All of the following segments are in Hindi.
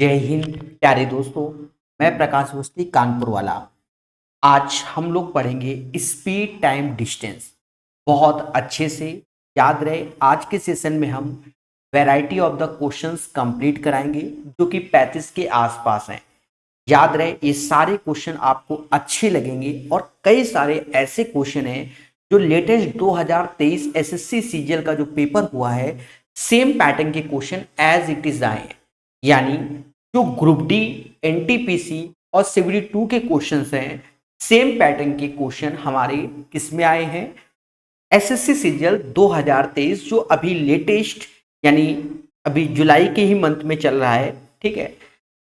जय हिंद प्यारे दोस्तों। मैं प्रकाश अवस्थी कानपुर वाला। आज हम लोग पढ़ेंगे स्पीड टाइम डिस्टेंस। बहुत अच्छे से याद रहे, आज के सेशन में हम variety of the questions complete कराएंगे जो कि 35 के आसपास हैं। याद रहे, ये सारे क्वेश्चन आपको अच्छे लगेंगे और कई सारे ऐसे क्वेश्चन हैं जो लेटेस्ट 2023 एसएससी सीजीएल का जो पेपर हुआ है, सेम पैटर्न के क्वेश्चन एज इट इज आए हैं। यानी जो ग्रुप डी, एनटीपीसी और सीवीडी 2 के क्वेश्चंस हैं, सेम पैटर्न के क्वेश्चन हमारे किस में आए हैं, एसएससी सीजीएल 2023 जो अभी लेटेस्ट, यानी अभी जुलाई के ही मंथ में चल रहा है। ठीक है,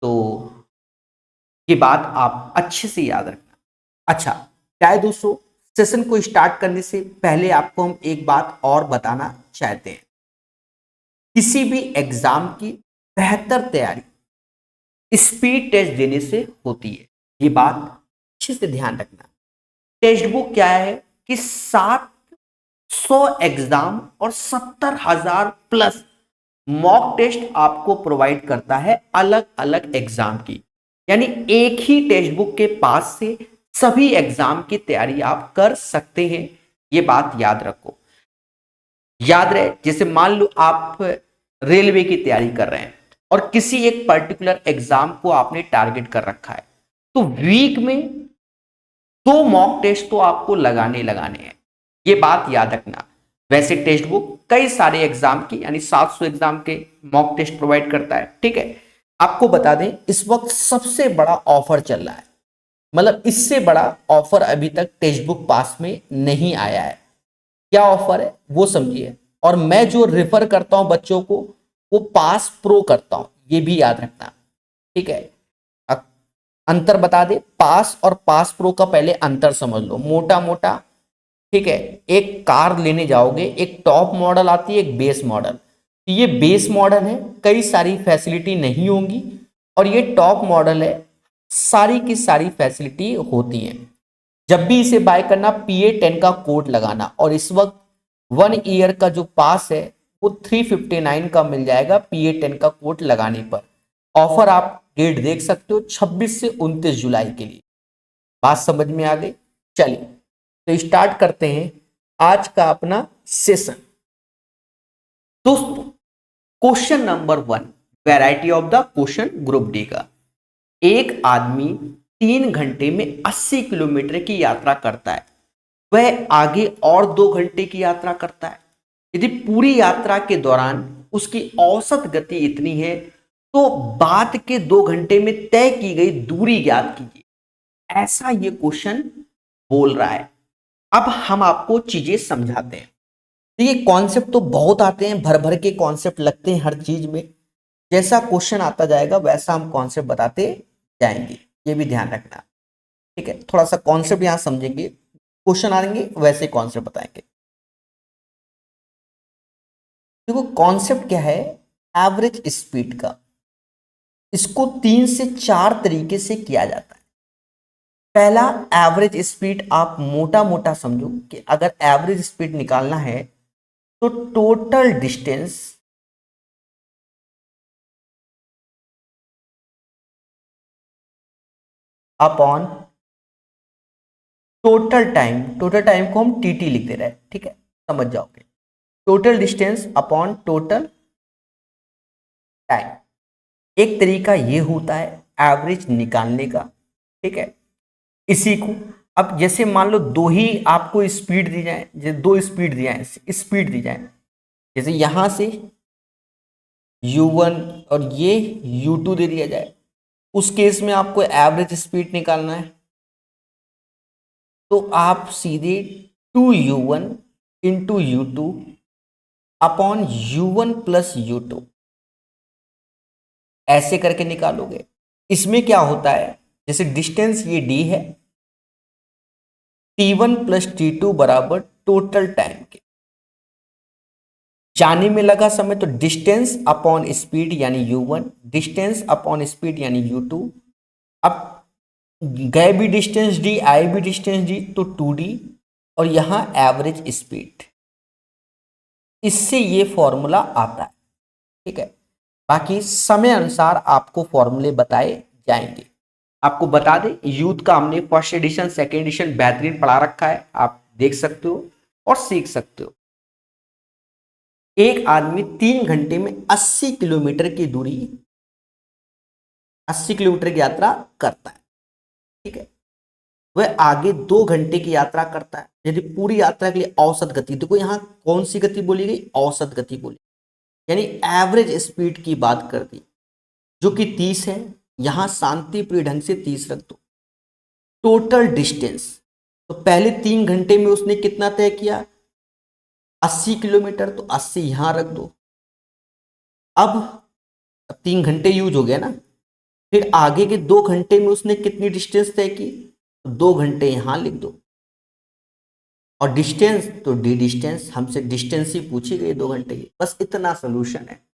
तो ये बात आप अच्छे से याद रखना। अच्छा प्यारे दोस्तों, सेशन को स्टार्ट करने से पहले आपको हम एक बात और बताना चाहते हैं। किसी भी एग्जाम की बेहतर तैयारी स्पीड टेस्ट देने से होती है, ये बात अच्छे से ध्यान रखना। टेक्स्ट बुक क्या है कि 700 एग्जाम और 70,000 प्लस मॉक टेस्ट आपको प्रोवाइड करता है अलग अलग एग्जाम की। यानी एक ही टेक्स्ट बुक के पास से सभी एग्जाम की तैयारी आप कर सकते हैं, ये बात याद रखो। याद रहे, जैसे मान लो आप रेलवे की तैयारी कर रहे हैं और किसी एक पर्टिकुलर एग्जाम को आपने टारगेट कर रखा है, तो वीक में 2 मॉक टेस्ट तो आपको लगाने हैं, ये बात याद रखना। वैसे टेक्स्ट बुक कई सारे एग्जाम की यानी 700 एग्जाम के मॉक टेस्ट प्रोवाइड करता है। ठीक है, आपको बता दें इस वक्त सबसे बड़ा ऑफर चल रहा है, मतलब इससे बड़ा ऑफर अभी तक टेक्स्ट बुक पास में नहीं आया है। क्या ऑफर है वो समझिए, और मैं जो रेफर करता हूं बच्चों को वो पास प्रो करता हूं, ये भी याद रखना। ठीक है, अंतर बता दे, पास और पास प्रो का पहले अंतर समझ लो मोटा मोटा। ठीक है, एक कार लेने जाओगे, एक टॉप मॉडल आती है, एक बेस मॉडल। ये बेस मॉडल है, कई सारी फैसिलिटी नहीं होंगी, और ये टॉप मॉडल है, सारी की सारी फैसिलिटी होती है। जब भी इसे बाय करना PA10 का कोड लगाना, और इस वक्त 1 ईयर का जो पास है वो 359 का मिल जाएगा PA10 का कोड लगाने पर। ऑफर आप डेट देख सकते हो 26 से 29 जुलाई के लिए। बात समझ में आ गई? चलिए तो स्टार्ट करते हैं आज का अपना सेशन। दोस्तों, question number 1, variety of the question group D का। एक आदमी 3 घंटे में 80 किलोमीटर की यात्रा करता है, वह आगे और 2 घंटे की यात्रा करता है। यदि पूरी यात्रा के दौरान उसकी औसत गति इतनी है तो बाद के 2 घंटे में तय की गई दूरी ज्ञात कीजिए। ऐसा ये क्वेश्चन बोल रहा है। अब हम आपको चीजें समझाते हैं। देखिए, कॉन्सेप्ट तो बहुत आते हैं, भर भर के कॉन्सेप्ट लगते हैं हर चीज में। जैसा क्वेश्चन आता जाएगा वैसा हम कॉन्सेप्ट बताते जाएंगे, ये भी ध्यान रखना। ठीक है, थोड़ा सा कॉन्सेप्ट यहां समझेंगे, क्वेश्चन आएंगे वैसे कॉन्सेप्ट बताएंगे। देखो कॉन्सेप्ट क्या है, एवरेज स्पीड का। इसको 3 से 4 तरीके से किया जाता है। पहला, एवरेज स्पीड आप मोटा मोटा समझो कि अगर एवरेज स्पीड निकालना है तो total distance upon total time. Total time को हम TT लिख दे रहे हैं, ठीक है, समझ जाओगे। Total distance upon total time. एक तरीका ये होता है एवरेज निकालने का। ठीक है, इसी को अब जैसे मान लो दो ही आपको स्पीड दी जाए, जैसे 2 स्पीड दी जाए, स्पीड दी जाए, जैसे यहां से U1 और ये U2 दे दिया जाए, उस केस में आपको एवरेज स्पीड निकालना है तो आप सीधे 2U1 into U2 upon U1 plus U2 ऐसे करके निकालोगे। इसमें क्या होता है, जैसे डिस्टेंस ये D है, T1 प्लस T2 बराबर टोटल टाइम के। जाने में लगा समय तो डिस्टेंस अपॉन स्पीड यानी U1, डिस्टेंस अपॉन स्पीड यानी U2। अब गए भी डिस्टेंस D, आए भी डिस्टेंस D, तो 2D, और यहां एवरेज स्पीड। इससे ये फॉर्मूला आता है। ठीक है, बाकी समय अनुसार आपको फॉर्मूले बताए जाएंगे। आपको बता दें, यूथ का हमने फर्स्ट एडिशन सेकेंड एडिशन बेहतरीन पढ़ा रखा है, आप देख सकते हो और सीख सकते हो। एक आदमी 3 घंटे में 80 किलोमीटर की दूरी, 80 किलोमीटर की यात्रा करता है, ठीक है। वह आगे 2 घंटे की यात्रा करता है। यदि पूरी यात्रा के लिए औसत गति, देखो यहां कौन सी गति बोली गई, औसत गति बोली, यानी एवरेज स्पीड की बात कर दी, जो कि 30 है। यहां शांतिप्रिय ढंग से 30 रख दो। टोटल डिस्टेंस, तो पहले 3 घंटे में उसने कितना तय किया, 80 किलोमीटर, तो 80 यहां रख दो। अब 3 घंटे यूज हो गया ना, फिर आगे के 2 घंटे में उसने कितनी डिस्टेंस तय की, तो 2 घंटे यहां लिख दो। और डिस्टेंस, तो डी डिस्टेंस, हमसे डिस्टेंस ही पूछी गई 2 घंटे की। बस इतना सोल्यूशन है।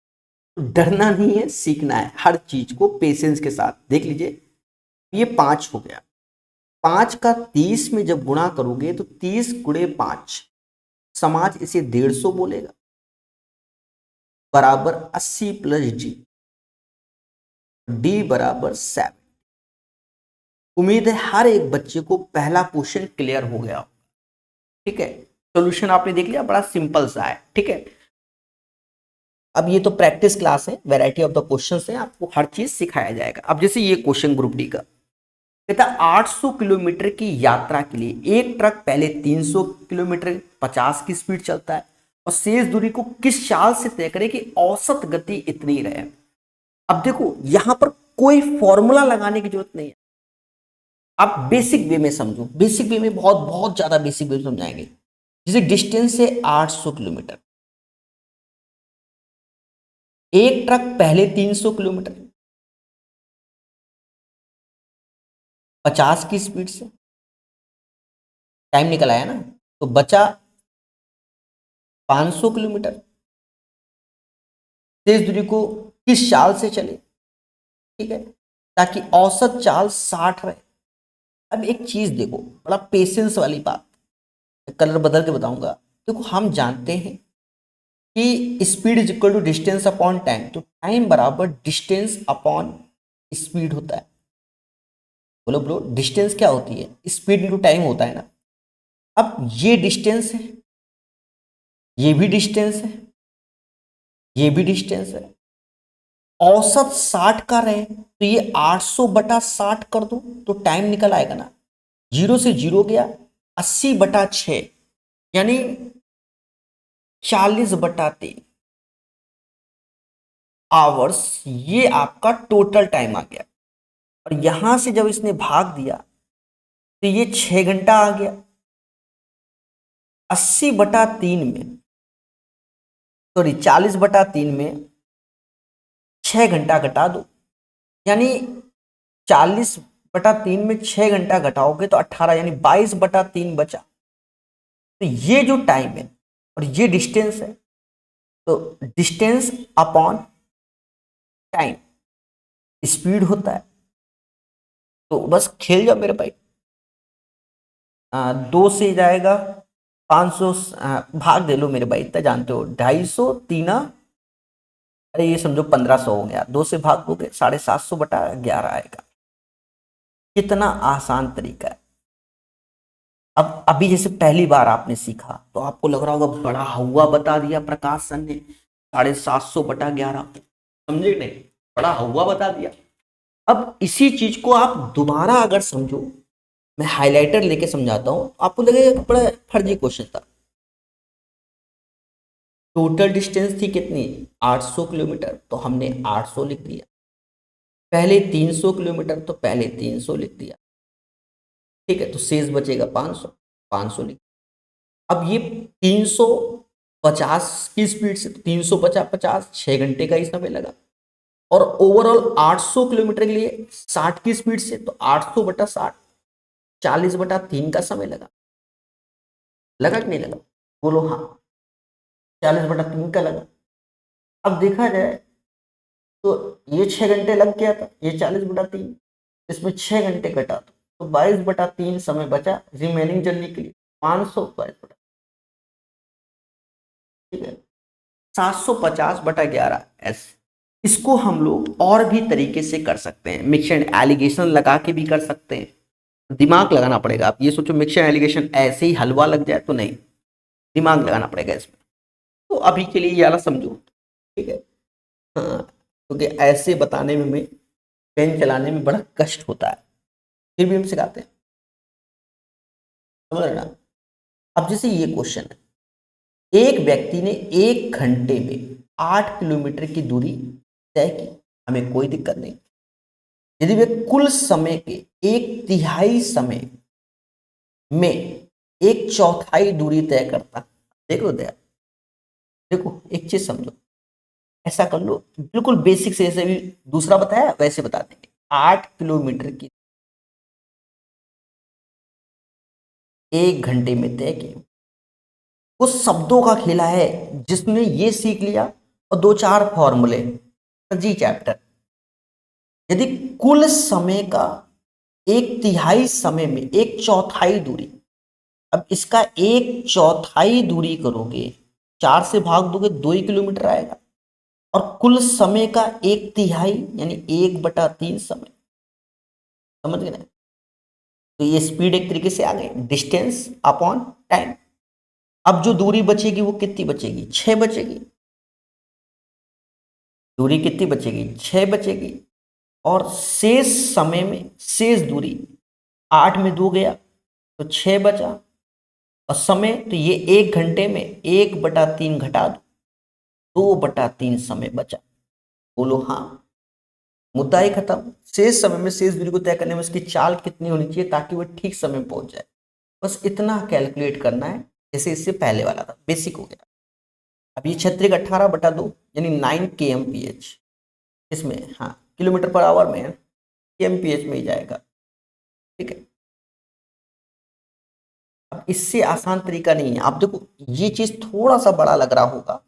तो डरना नहीं है, सीखना है हर चीज को पेशेंस के साथ। देख लीजिए, ये 5 हो गया, 5 का 30 में जब गुणा करोगे तो 30 गुणे 5, समाज इसे 150 बोलेगा, बराबर 80 प्लस डी, डी बराबर 7। उम्मीद है हर एक बच्चे को पहला क्वेश्चन क्लियर हो गया, ठीक है। सॉल्यूशन आपने देख लिया, बड़ा सिंपल सा है, ठीक है। अब ये तो प्रैक्टिस क्लास है, वैरायटी ऑफ द क्वेश्चंस है, आपको हर चीज सिखाया जाएगा। अब जैसे ये क्वेश्चन ग्रुप डी का कहता, 800 किलोमीटर की यात्रा के लिए एक ट्रक पहले 300 किलोमीटर 50 की स्पीड चलता है और शेष दूरी को किस चाल से तय करे कि औसत गति इतनी रहे। अब देखो यहां पर कोई फॉर्मूला लगाने की जरूरत नहीं है, आप बेसिक वे में समझो। बेसिक वे में बहुत बहुत ज्यादा बेसिक वे में समझाएंगे। जैसे डिस्टेंस है 800 किलोमीटर, एक ट्रक पहले 300 किलोमीटर 50 की स्पीड से, टाइम निकल आया ना, तो बचा 500 किलोमीटर। तेज दूरी को किस चाल से चले, ठीक है, ताकि औसत चाल 60 रहे। अब एक चीज देखो, बड़ा पेशेंस वाली बात, कलर बदल के बताऊंगा। देखो हम जानते हैं कि speed is equal to distance upon time, तो टाइम बराबर डिस्टेंस अपॉन स्पीड होता है। बोलो बोलो, डिस्टेंस क्या होती है, स्पीड इंटू टाइम होता है ना। अब ये डिस्टेंस है, ये भी डिस्टेंस है, ये भी डिस्टेंस है, औसत 60 का रहे तो ये 800 बटा 60 कर दो तो टाइम निकल आएगा ना। 0 से 0 गया, 80 बटा 6 यानी 40 बटा 3 आवर्स, ये आपका टोटल टाइम आ गया। और यहां से जब इसने भाग दिया तो ये 6 घंटा आ गया। 80/3 में, सॉरी 40/3 में 6 घंटा घटा दो, यानी 40/3 में 6 घंटा घटाओगे तो 18, यानी 22/3 बचा। तो ये जो टाइम है और ये डिस्टेंस है, तो डिस्टेंस अपॉन टाइम स्पीड होता है। तो बस खेल जाओ मेरे भाई। 2 से जाएगा 500, भाग दे लो मेरे भाई, इतना जानते हो, 250 तीना, अरे ये समझो 1500 हो गया, 2 से भाग दोगे 750/11 आएगा। कितना आसान तरीका है। अब अभी जैसे पहली बार आपने सीखा तो आपको लग रहा होगा बड़ा हुआ बता दिया प्रकाश सर ने, 750/11, समझे नहीं, बड़ा हुआ बता दिया। अब इसी चीज को आप दोबारा अगर समझो, मैं हाइलाइटर लेके समझाता हूं, आपको लगेगा बड़ा फर्जी क्वेश्चन था। टोटल डिस्टेंस थी कितनी, 800 किलोमीटर, तो हमने 800 लिख दिया। पहले 300 किलोमीटर, तो पहले 300 लिख दिया, ठीक है। तो शेष बचेगा 500, 500 लिख। अब ये 350 की स्पीड से, 350 6 घंटे का ही समय लगा। और ओवरऑल 800 किलोमीटर के लिए 60 की स्पीड से, तो 800/60, 40/3 का समय लगा। लगा कि नहीं लगा, बोलो हाँ, 40/3 का लगा। अब देखा जाए तो ये 6 घंटे लग गया था, ये 40/3, इसमें 6 घंटे घटा तो 22/3 समय बचा रिमेनिंग जर्नी के लिए, 500 22, ठीक है। 750/11 ऐसे इसको हम लोग और भी तरीके से कर सकते हैं, मिक्स एंड एलिगेशन लगा के भी कर सकते हैं। दिमाग लगाना पड़ेगा। आप ये सोचो मिक्स एंड एलिगेशन ऐसे ही हलवा लग जाए तो नहीं, दिमाग लगाना पड़ेगा इसमें। तो अभी के लिए ये वाला समझो, ठीक है। हाँ, क्योंकि ऐसे बताने में हमें, पेन चलाने में बड़ा कष्ट होता है, फिर भी हम सिखाते हैं, समझ रहे ना। अब जैसे ये क्वेश्चन है, एक व्यक्ति ने 1 घंटे में 8 किलोमीटर की दूरी तय की, हमें कोई दिक्कत नहीं। यदि वे कुल समय के 1/3 समय में 1/4 दूरी तय करता, देखो दया, देखो एक चीज समझो, ऐसा कर लो, बिल्कुल बेसिक से, जैसे भी दूसरा बताया वैसे बता देंगे। 8 किलोमीटर की 1 घंटे में तय की, वो शब्दों का खेला है, जिसने ये सीख लिया और 2-4 फॉर्मूले, जी चैप्टर। यदि कुल समय का 1/3 समय में 1/4 दूरी, अब इसका 1/4 दूरी करोगे, 4 से भाग दोगे 2 ही किलोमीटर आएगा, और कुल समय का 1/3 यानी 1/3 समय, समझ गए ना। तो ये स्पीड एक तरीके से आ गई, डिस्टेंस अपॉन टाइम। अब जो दूरी बचेगी वो कितनी बचेगी, 6 बचेगी। दूरी कितनी बचेगी, 6 बचेगी। और शेष समय में शेष दूरी, 8 में 2 गया तो 6 बचा, और समय तो ये 1 घंटे में 1/3 घटा दो, 2/3 समय बचा। बोलो हाँ, मुद्दा ही खत्म। शेष समय में शेष दूरी को तय करने में उसकी चाल कितनी होनी चाहिए ताकि वह ठीक समय में पहुंच जाए, बस इतना कैलकुलेट करना है। जैसे इससे पहले वाला था, बेसिक हो गया। अब ये क्षेत्रिक 18/2 यानी 9 kmph, इसमें हाँ किलोमीटर पर आवर में है, kmph में ही जाएगा, ठीक है। अब इससे आसान तरीका नहीं है। आप देखो ये चीज थोड़ा सा बड़ा लग रहा होगा,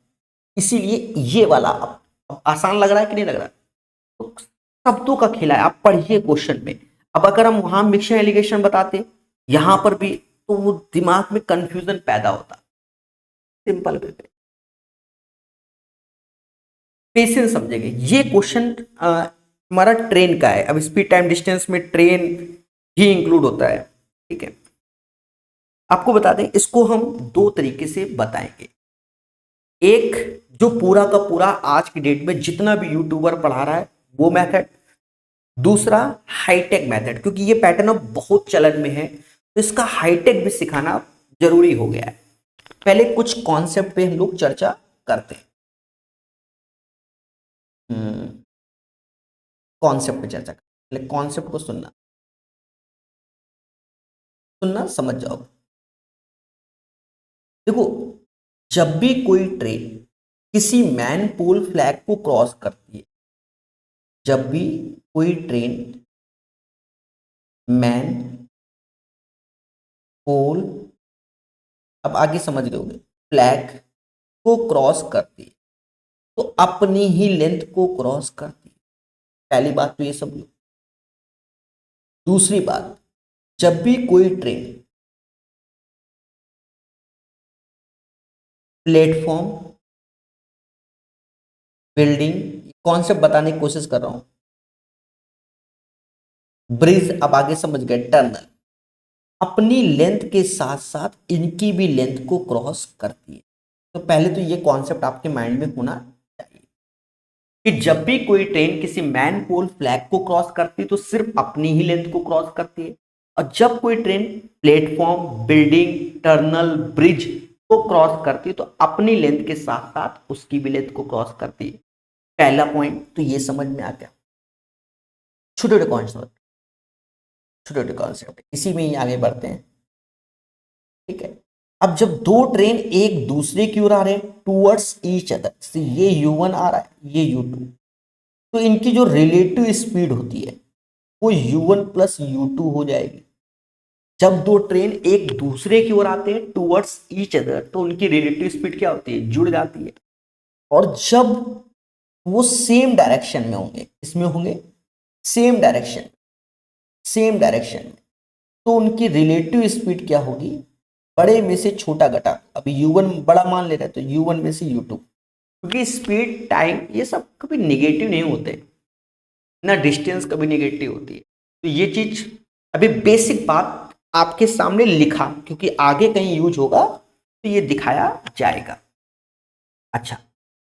इसीलिए ये वाला अब आसान लग रहा है कि नहीं लग रहा है। तो शब्दों का खेला है, आप पढ़िए क्वेश्चन में। अब अगर हम वहां मिक्सर एलिगेशन बताते, यहां पर भी, तो वो दिमाग में कंफ्यूजन पैदा होता। सिंपल वे में पेशेंस समझेंगे। ये क्वेश्चन हमारा ट्रेन का है। अब स्पीड टाइम डिस्टेंस में ट्रेन ही इंक्लूड होता है, ठीक है। आपको बता दें, इसको हम दो तरीके से बताएंगे। एक, जो पूरा का पूरा आज की डेट में जितना भी यूट्यूबर पढ़ा रहा है वो मेथड। दूसरा हाईटेक मेथड, क्योंकि ये पैटर्न अब बहुत चलन में है, तो इसका हाईटेक भी सिखाना जरूरी हो गया है। पहले कुछ कॉन्सेप्ट पे हम लोग चर्चा करते हैं। कॉन्सेप्ट पे चर्चा करते, कॉन्सेप्ट को सुनना, सुनना समझ जाओ। देखो, जब भी कोई ट्रेन किसी मैन पोल फ्लैग को क्रॉस करती है, जब भी कोई ट्रेन मैन पोल, अब आगे समझ लोगे, फ्लैग को क्रॉस करती है, तो अपनी ही लेंथ को क्रॉस करती है। पहली बात तो ये समझो। दूसरी बात, जब भी कोई ट्रेन प्लेटफॉर्म, बिल्डिंग, कॉन्सेप्ट बताने की कोशिश कर रहा हूं, ब्रिज, अब आगे समझ गए, टनल, अपनी लेंथ के साथ साथ इनकी भी लेंथ को क्रॉस करती है। तो पहले तो ये कॉन्सेप्ट आपके माइंड में होना चाहिए कि जब भी कोई ट्रेन किसी मैन पोल फ्लैग को क्रॉस करती है तो सिर्फ अपनी ही लेंथ को क्रॉस करती है, और जब कोई train platform, building, tunnel, bridge को क्रॉस करती है तो अपनी लेंथ के साथ साथ उसकी भी लेंथ को क्रॉस करती है। पहला पॉइंट तो ये समझ में आ गया। छोटे छोटे कॉन्सेप्ट, छोटे छोटे कॉन्सेप्ट इसी में ही आगे बढ़ते हैं, ठीक है। अब जब दो ट्रेन एक दूसरे की ओर आ रहे हैं, टूवर्ड्स ईच अदर, ये U1 आ रहा है, ये U2, तो इनकी जो रिलेटिव स्पीड होती है वो U1 प्लस U2 हो जाएगी। जब दो ट्रेन एक दूसरे की ओर आते हैं टूवर्ड्स ईच अदर, तो उनकी रिलेटिव स्पीड क्या होती है, जुड़ जाती है। और जब वो सेम डायरेक्शन में होंगे, इसमें होंगे सेम डायरेक्शन, सेम डायरेक्शन में, तो उनकी रिलेटिव स्पीड क्या होगी, बड़े में से छोटा घटा। अभी U1 बड़ा मान ले रहे हैं तो U1 में से U2, क्योंकि स्पीड, टाइम ये सब कभी नेगेटिव नहीं होते ना, डिस्टेंस कभी नेगेटिव होती है। तो ये चीज अभी बेसिक बात आपके सामने लिखा, क्योंकि आगे कहीं यूज होगा तो ये दिखाया जाएगा। अच्छा,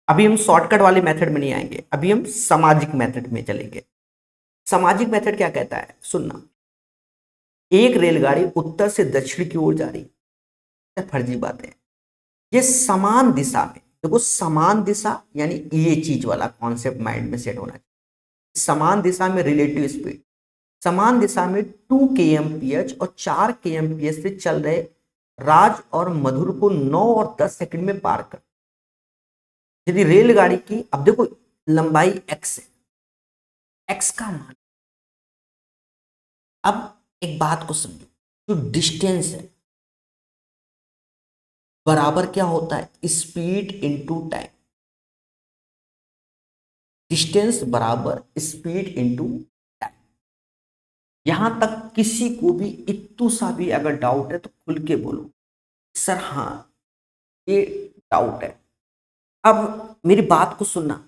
अभी हम शॉर्टकट वाले मेथड में नहीं आएंगे, अभी हम सामाजिक मेथड में चलेंगे। सामाजिक मेथड क्या कहता है, सुनना। एक रेलगाड़ी उत्तर से दक्षिण की ओर जा रही है, फर्जी बात है। ये समान दिशा में, देखो समान दिशा यानी ये चीज वाला कॉन्सेप्ट माइंड में सेट होना चाहिए। समान दिशा में रिलेटिव स्पीड, समान दिशा में 2 kmph और 4 kmph से चल रहे राज और मधुर को 9 और 10 सेकंड में पार कर। यदि रेलगाड़ी की, अब देखो लंबाई x है, x का मान, अब एक बात को समझो, जो डिस्टेंस है बराबर क्या होता है, स्पीड इनटू टाइम। डिस्टेंस बराबर स्पीड इनटू टाइम। यहां तक किसी को भी इतू सा भी अगर डाउट है तो खुल के बोलो सर हाँ ये डाउट है। अब मेरी बात को सुनना,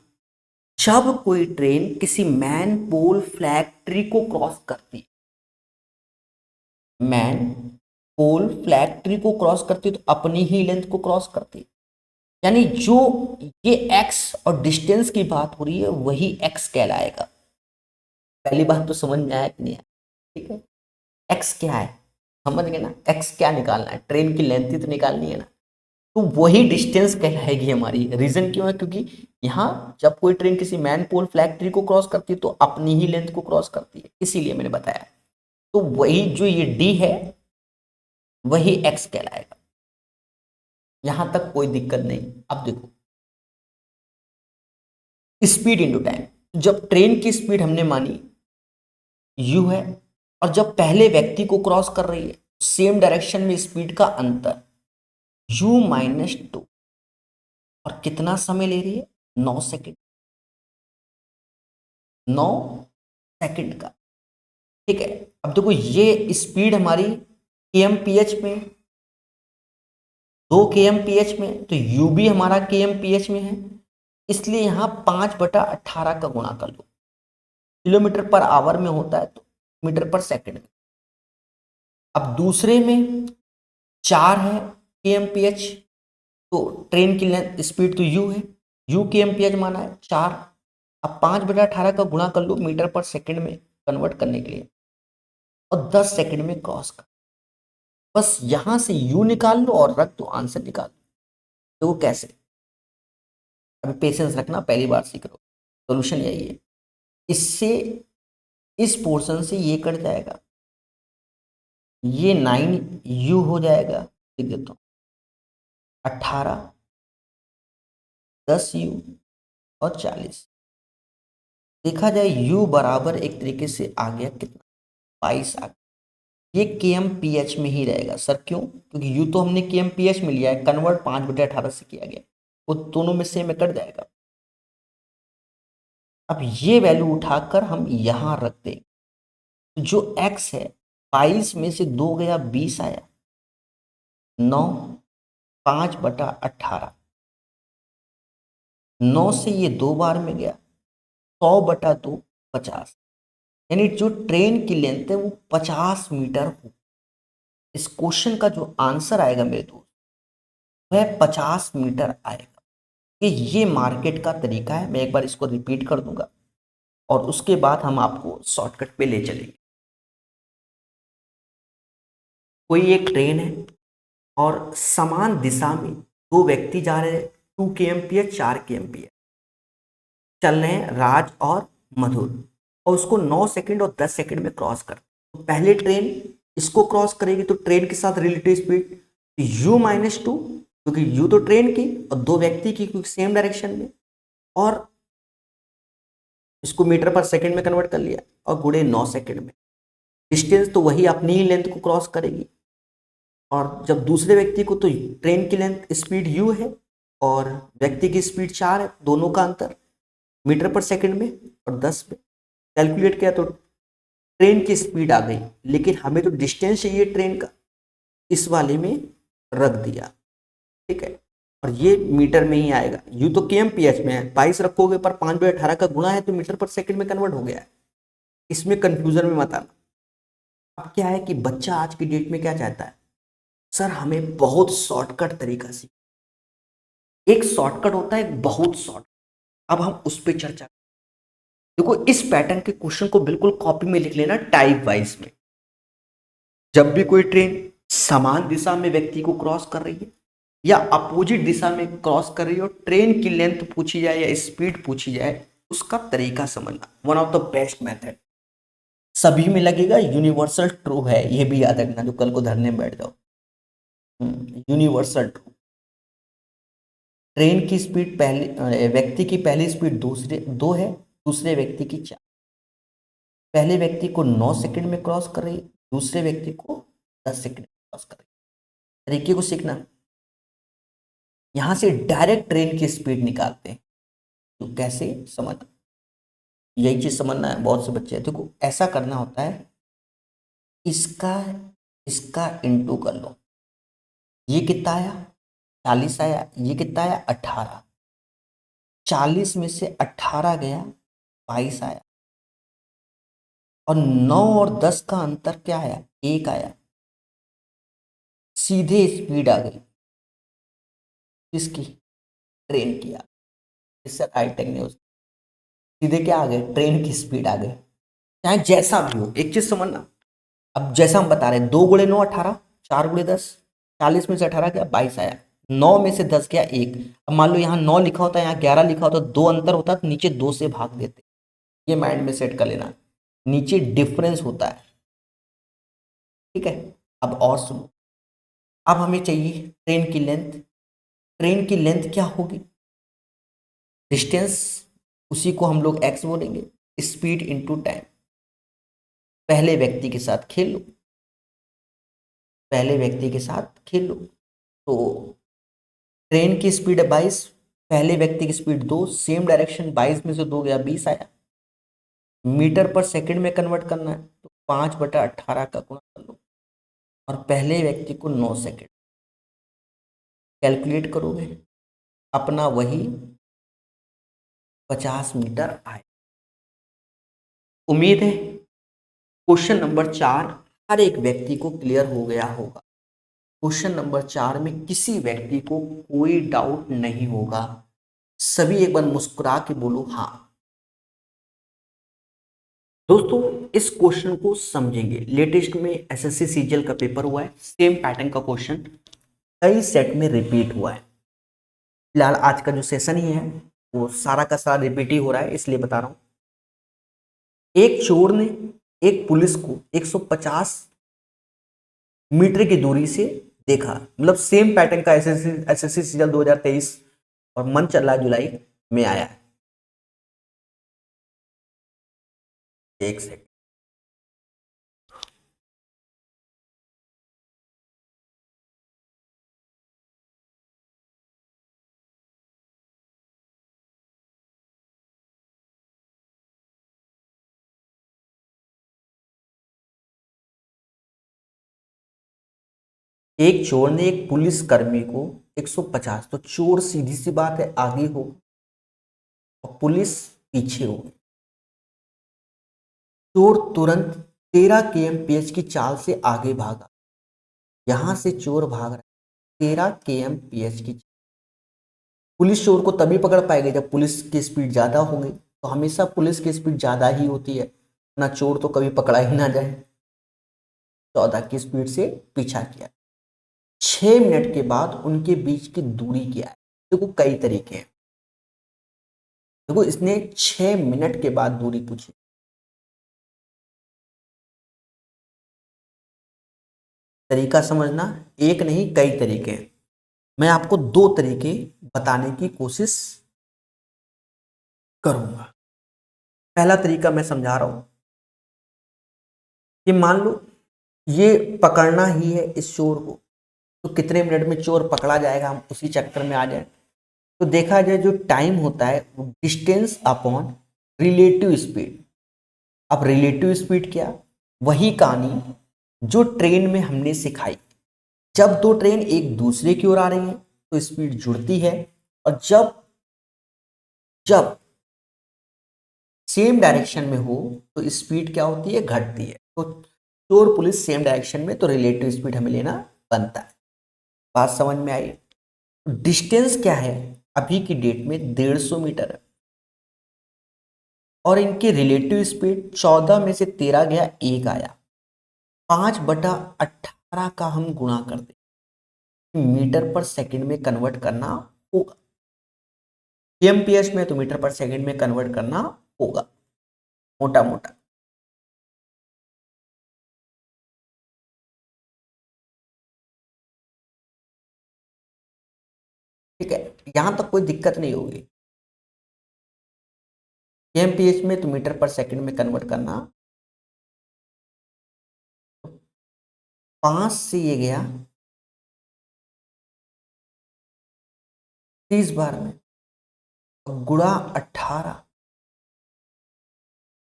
जब कोई ट्रेन किसी मैन पोल फ्लैग ट्री को क्रॉस करती है, मैन पोल फ्लैग ट्री को क्रॉस करती है तो अपनी ही लेंथ को क्रॉस करती है। यानी जो ये x और डिस्टेंस की बात हो रही है वही x कहलाएगा। पहली बात तो समझ में आया कि नहीं आया, ठीक है। x क्या है समझ गए ना, x क्या निकालना है, ट्रेन की लेंथ ही तो निकालनी है ना, तो वही डिस्टेंस कहलाएगी हमारी। रीजन क्यों है, क्योंकि यहाँ जब कोई ट्रेन किसी मैन पोल फ्लैग ट्री को क्रॉस करती है तो अपनी ही लेंथ को क्रॉस करती है, इसीलिए मैंने बताया। तो वही जो ये d है वही x कहलाएगा, यहां तक कोई दिक्कत नहीं। अब देखो स्पीड इंटू टाइम, जब ट्रेन की स्पीड हमने मानी u है, और जब पहले व्यक्ति को क्रॉस कर रही है सेम डायरेक्शन में स्पीड का अंतर u-2, और कितना समय ले रही है, 9 सेकंड, 9 सेकंड का, ठीक है। अब देखो ये स्पीड हमारी kmph में, 2 kmph में, तो u भी हमारा kmph में है, इसलिए यहां 5/18 का गुणा कर लो। किलोमीटर पर आवर में होता है तो मीटर पर सेकंड में। अब दूसरे में 4 है kmph, तो ट्रेन की लेंथ स्पीड तो u है, u kmph माना है 4। अब 5/18 का गुणा कर लो मीटर पर सेकंड में कन्वर्ट करने के लिए, और 10 सेकंड में क्रॉस कर। बस यहां से u निकाल लो और रख दो, आंसर निकाल लो। तो वो कैसे, अभी पेशेंस रखना, पहली बार सीख रहे हो। सोल्यूशन यही है, इससे इस पोर्शन से ये कट जाएगा, ये 9u हो जाएगा, लिख देता हूँ 18, 10u और 40। देखा जाए u बराबर एक तरीके से आ गया कितना, 22 आ गया। ये kmph में ही रहेगा सर, क्यों, क्योंकि u तो हमने kmph में लिया है, कन्वर्ट 5/18 से किया गया, वो दोनों में से में कट जाएगा। अब ये वैल्यू उठाकर हम यहां रख देंगे, तो जो x है 22 में से 2 गया 20 आया, 9, 5/18, 9 से ये 2 बार में गया, 100/2 50, यानी जो ट्रेन की लेंथ है वो 50 मीटर हो। इस क्वेश्चन का जो आंसर आएगा मेरे दोस्त वह 50 मीटर आएगा। ये मार्केट का तरीका है, मैं एक बार इसको रिपीट कर दूंगा और उसके बाद हम आपको शॉर्टकट पे ले चलेंगे। कोई एक ट्रेन है और समान दिशा में दो व्यक्ति जा रहे हैं, 2 kmph 4 kmph चल रहे हैं, राज और मधुर, और उसको 9 सेकंड और 10 सेकंड में क्रॉस कर। तो पहले ट्रेन इसको क्रॉस करेगी तो ट्रेन के साथ रिलेटिव स्पीड u-2, क्योंकि u तो ट्रेन की और दो व्यक्ति की, क्योंकि सेम डायरेक्शन में, और इसको मीटर पर सेकंड में कन्वर्ट कर लिया और गुणे 9 सेकंड में। डिस्टेंस तो वही अपनी ही लेंथ को क्रॉस करेगी, और जब दूसरे व्यक्ति को, तो ट्रेन की लेंथ स्पीड u है और व्यक्ति की स्पीड 4 है, दोनों का अंतर मीटर पर सेकंड में और 10 में कैलकुलेट किया तो ट्रेन की स्पीड आ गई, लेकिन हमें तो डिस्टेंस चाहिए ट्रेन का, इस वाले में रख दिया, ठीक है। और ये मीटर में ही आएगा। यू तो kmph में है, 22 रखोगे पर 5/18 का गुणा है तो मीटर पर सेकंड में कन्वर्ट हो गया है। इसमें कंफ्यूजन में मत आना। अब क्या है कि बच्चा आज की डेट में क्या चाहता है, सर हमें बहुत शॉर्टकट तरीका सीख। एक शॉर्टकट होता है, एक बहुत शॉर्ट। अब हम उस पर चर्चा। देखो इस पैटर्न के क्वेश्चन को बिल्कुल कॉपी में लिख लेना टाइप वाइज में। जब भी कोई ट्रेन समान दिशा में व्यक्ति को क्रॉस कर रही है या अपोजिट दिशा में क्रॉस कर रही हो, ट्रेन की लेंथ पूछी जाए या स्पीड पूछी जाए, उसका तरीका समझना one of the best method. सभी में लगेगा, यूनिवर्सल ट्रू है, ये भी याद रखना जो कल को धरने में बैठ जाओ। Universal true. ट्रेन की स्पीड पहले व्यक्ति की पहली स्पीड दूसरे 2 है, दूसरे व्यक्ति की 4। पहले व्यक्ति को 9 सेकंड में क्रॉस कर रही है, दूसरे व्यक्ति को 10 सेकंड में क्रॉस कर रही है। तरीके को सीखना। यहां से डायरेक्ट ट्रेन की स्पीड निकालते हैं, तो कैसे समझना, यही चीज समझना है। बहुत से बच्चे देखो ऐसा करना होता है, इसका इसका इंटू कर लो, ये कितना आया 40 आया, ये कितना आया 18। 40 में से 18 गया 22 आया, और 9 और 10 का अंतर क्या आया 1 आया। सीधे स्पीड आ गई किसकी, ट्रेन की। इससे हाईटेक न्यूज सीधे क्या आ गए, ट्रेन की स्पीड आ गई। चाहे जैसा भी हो, एक चीज समझना। अब जैसा हम बता रहे हैं 2 गुणे 9 18, 4 गुणे 10, 40 में से 18 गया 22 आया, 9 में से 10 गया 1। अब मान लो यहाँ 9 लिखा होता है, यहाँ 11 लिखा होता, 2 अंतर होता तो नीचे 2 से भाग देते। ये माइंड में सेट कर लेना, नीचे डिफरेंस होता है। ठीक है, अब और सुनो। अब हमें चाहिए ट्रेन की लेंथ। ट्रेन की लेंथ क्या होगी, डिस्टेंस, उसी को हम लोग एक्स बोलेंगे, स्पीड इनटू टाइम। पहले व्यक्ति के साथ खेल लो, पहले व्यक्ति के साथ खेल लो। तो ट्रेन की स्पीड है 22, पहले व्यक्ति की स्पीड 2, सेम डायरेक्शन, 22 में से 2 गया 20 आया। मीटर पर सेकंड में कन्वर्ट करना है तो 5/18 का गुणा कर लो, और पहले व्यक्ति को 9 सेकंड कैलकुलेट करोगे, अपना वही 50 मीटर आए। उम्मीद है क्वेश्चन नंबर 4 हर एक व्यक्ति को क्लियर हो गया होगा। क्वेश्चन नंबर 4 में किसी व्यक्ति को कोई डाउट नहीं होगा। सभी एक बार मुस्कुरा के बोलो हाँ। दोस्तों इस क्वेश्चन को समझेंगे। लेटेस्ट में एसएससी सीजीएल का पेपर हुआ है, सेम पैटर्न का क्वेश्चन कई सेट में रिपीट हुआ है। फिलहाल आज का जो सेशन ही है वो सारा का सारा रिपीट ही हो रहा है, इसलिए बता रहा हूं। एक चोर ने एक पुलिस को 150 मीटर की दूरी से देखा, मतलब सेम पैटर्न का एसएससी सीजीएल 2023 और मंथ चल रहा है जुलाई में आया है। एक सेकंड, एक चोर ने एक पुलिस कर्मी को 150, तो चोर सीधी सी बात है आगे हो और पुलिस पीछे हो। चोर तुरंत 13 kmph की चाल से आगे भागा। यहां से चोर भाग रहा है 13 kmph की। पुलिस चोर को तभी पकड़ पाएगी जब पुलिस की स्पीड ज्यादा होगी, तो हमेशा पुलिस की स्पीड ज्यादा ही होती है ना, चोर तो कभी पकड़ा ही ना जाए। 14 की स्पीड से पीछा किया। 6 मिनट के बाद उनके बीच की दूरी क्या है। देखो कई तरीके हैं। देखो इसने 6 मिनट के बाद दूरी पूछी। तरीका समझना, एक नहीं कई तरीके हैं। मैं आपको 2 तरीके बताने की कोशिश करूंगा। पहला तरीका मैं समझा रहा हूं कि मान लो ये पकड़ना ही है इस चोर को, तो कितने मिनट में चोर पकड़ा जाएगा, हम उसी चक्कर में आ जाए। तो देखा जाए जो टाइम होता है वो डिस्टेंस अपॉन रिलेटिव स्पीड। अब रिलेटिव स्पीड क्या, वही कहानी जो ट्रेन में हमने सिखाई। जब 2 ट्रेन एक दूसरे की ओर आ रही हैं तो स्पीड जुड़ती है, और जब जब सेम डायरेक्शन में हो तो स्पीड क्या होती है, घटती है। तो चोर पुलिस सेम डायरेक्शन में, तो रिलेटिव स्पीड हमें लेना बनता है। बात समझ में आई? डिस्टेंस क्या है, अभी की डेट में 150 मीटर है, और इनकी रिलेटिव स्पीड 14 में से 13 गया, 1 आया। 5/18 का हम गुणा कर दें, मीटर पर सेकंड में कन्वर्ट करना होगा। एमपीएस में तो मीटर पर सेकंड में कन्वर्ट करना होगा, मोटा मोटा। ठीक है, यहां तक कोई दिक्कत नहीं होगी। एमपीएच में तो मीटर पर सेकंड में कन्वर्ट करना, 5 से ये गया 30 बार में, गुणा 18,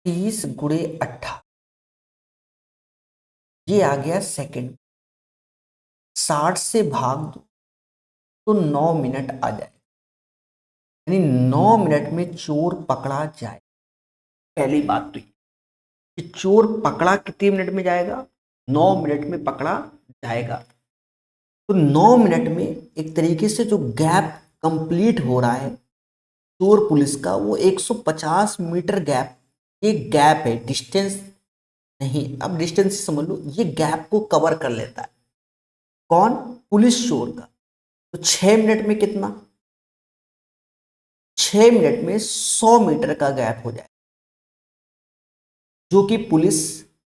30 गुणे 18, ये आ गया सेकंड। 60 से भाग दो तो 9 मिनट आ जाए, यानी 9 मिनट में चोर पकड़ा जाए। पहली बात तो ये कि चोर पकड़ा कितने मिनट में जाएगा, 9 मिनट में पकड़ा जाएगा। तो 9 मिनट में एक तरीके से जो गैप कंप्लीट हो रहा है चोर पुलिस का, वो 150 मीटर गैप, ये गैप है, डिस्टेंस नहीं। अब डिस्टेंस समझ लो, ये गैप को कवर कर लेता है। कौन? पुलिस चोर का। तो 6 मिनट में कितना, 6 मिनट में 100 मीटर का गैप हो जाए, जो कि पुलिस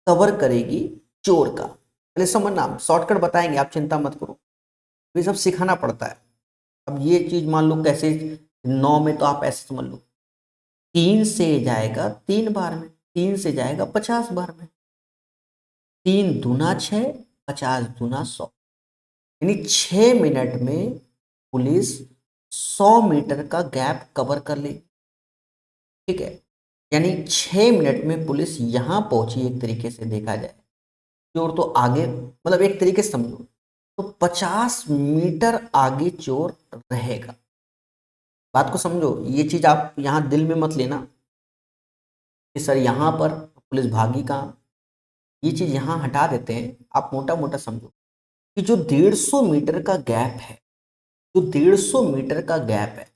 कवर करेगी चोर का। पहले समझना, हम शॉर्टकट बताएंगे, आप चिंता मत करो, ये सब सिखाना पड़ता है। अब ये चीज मान लो कैसे, 9 में तो आप ऐसे समझ लो, 3 से जाएगा 3 बार में, 3 से जाएगा 50 बार में, 3 दूना 6, 50 दूना 100, यानी 6 मिनट में पुलिस 100 मीटर का गैप कवर कर लेगी। ठीक है, यानी 6 मिनट में पुलिस यहां पहुंची, एक तरीके से देखा जाए। चोर तो आगे, मतलब एक तरीके से समझो तो 50 मीटर आगे चोर रहेगा। बात को समझो, ये चीज आप यहां दिल में मत लेना कि सर यहां पर पुलिस भागी कहाँ, ये चीज यहां हटा देते हैं। आप मोटा मोटा समझो कि जो 150 मीटर का गैप है, जो 150 मीटर का गैप है,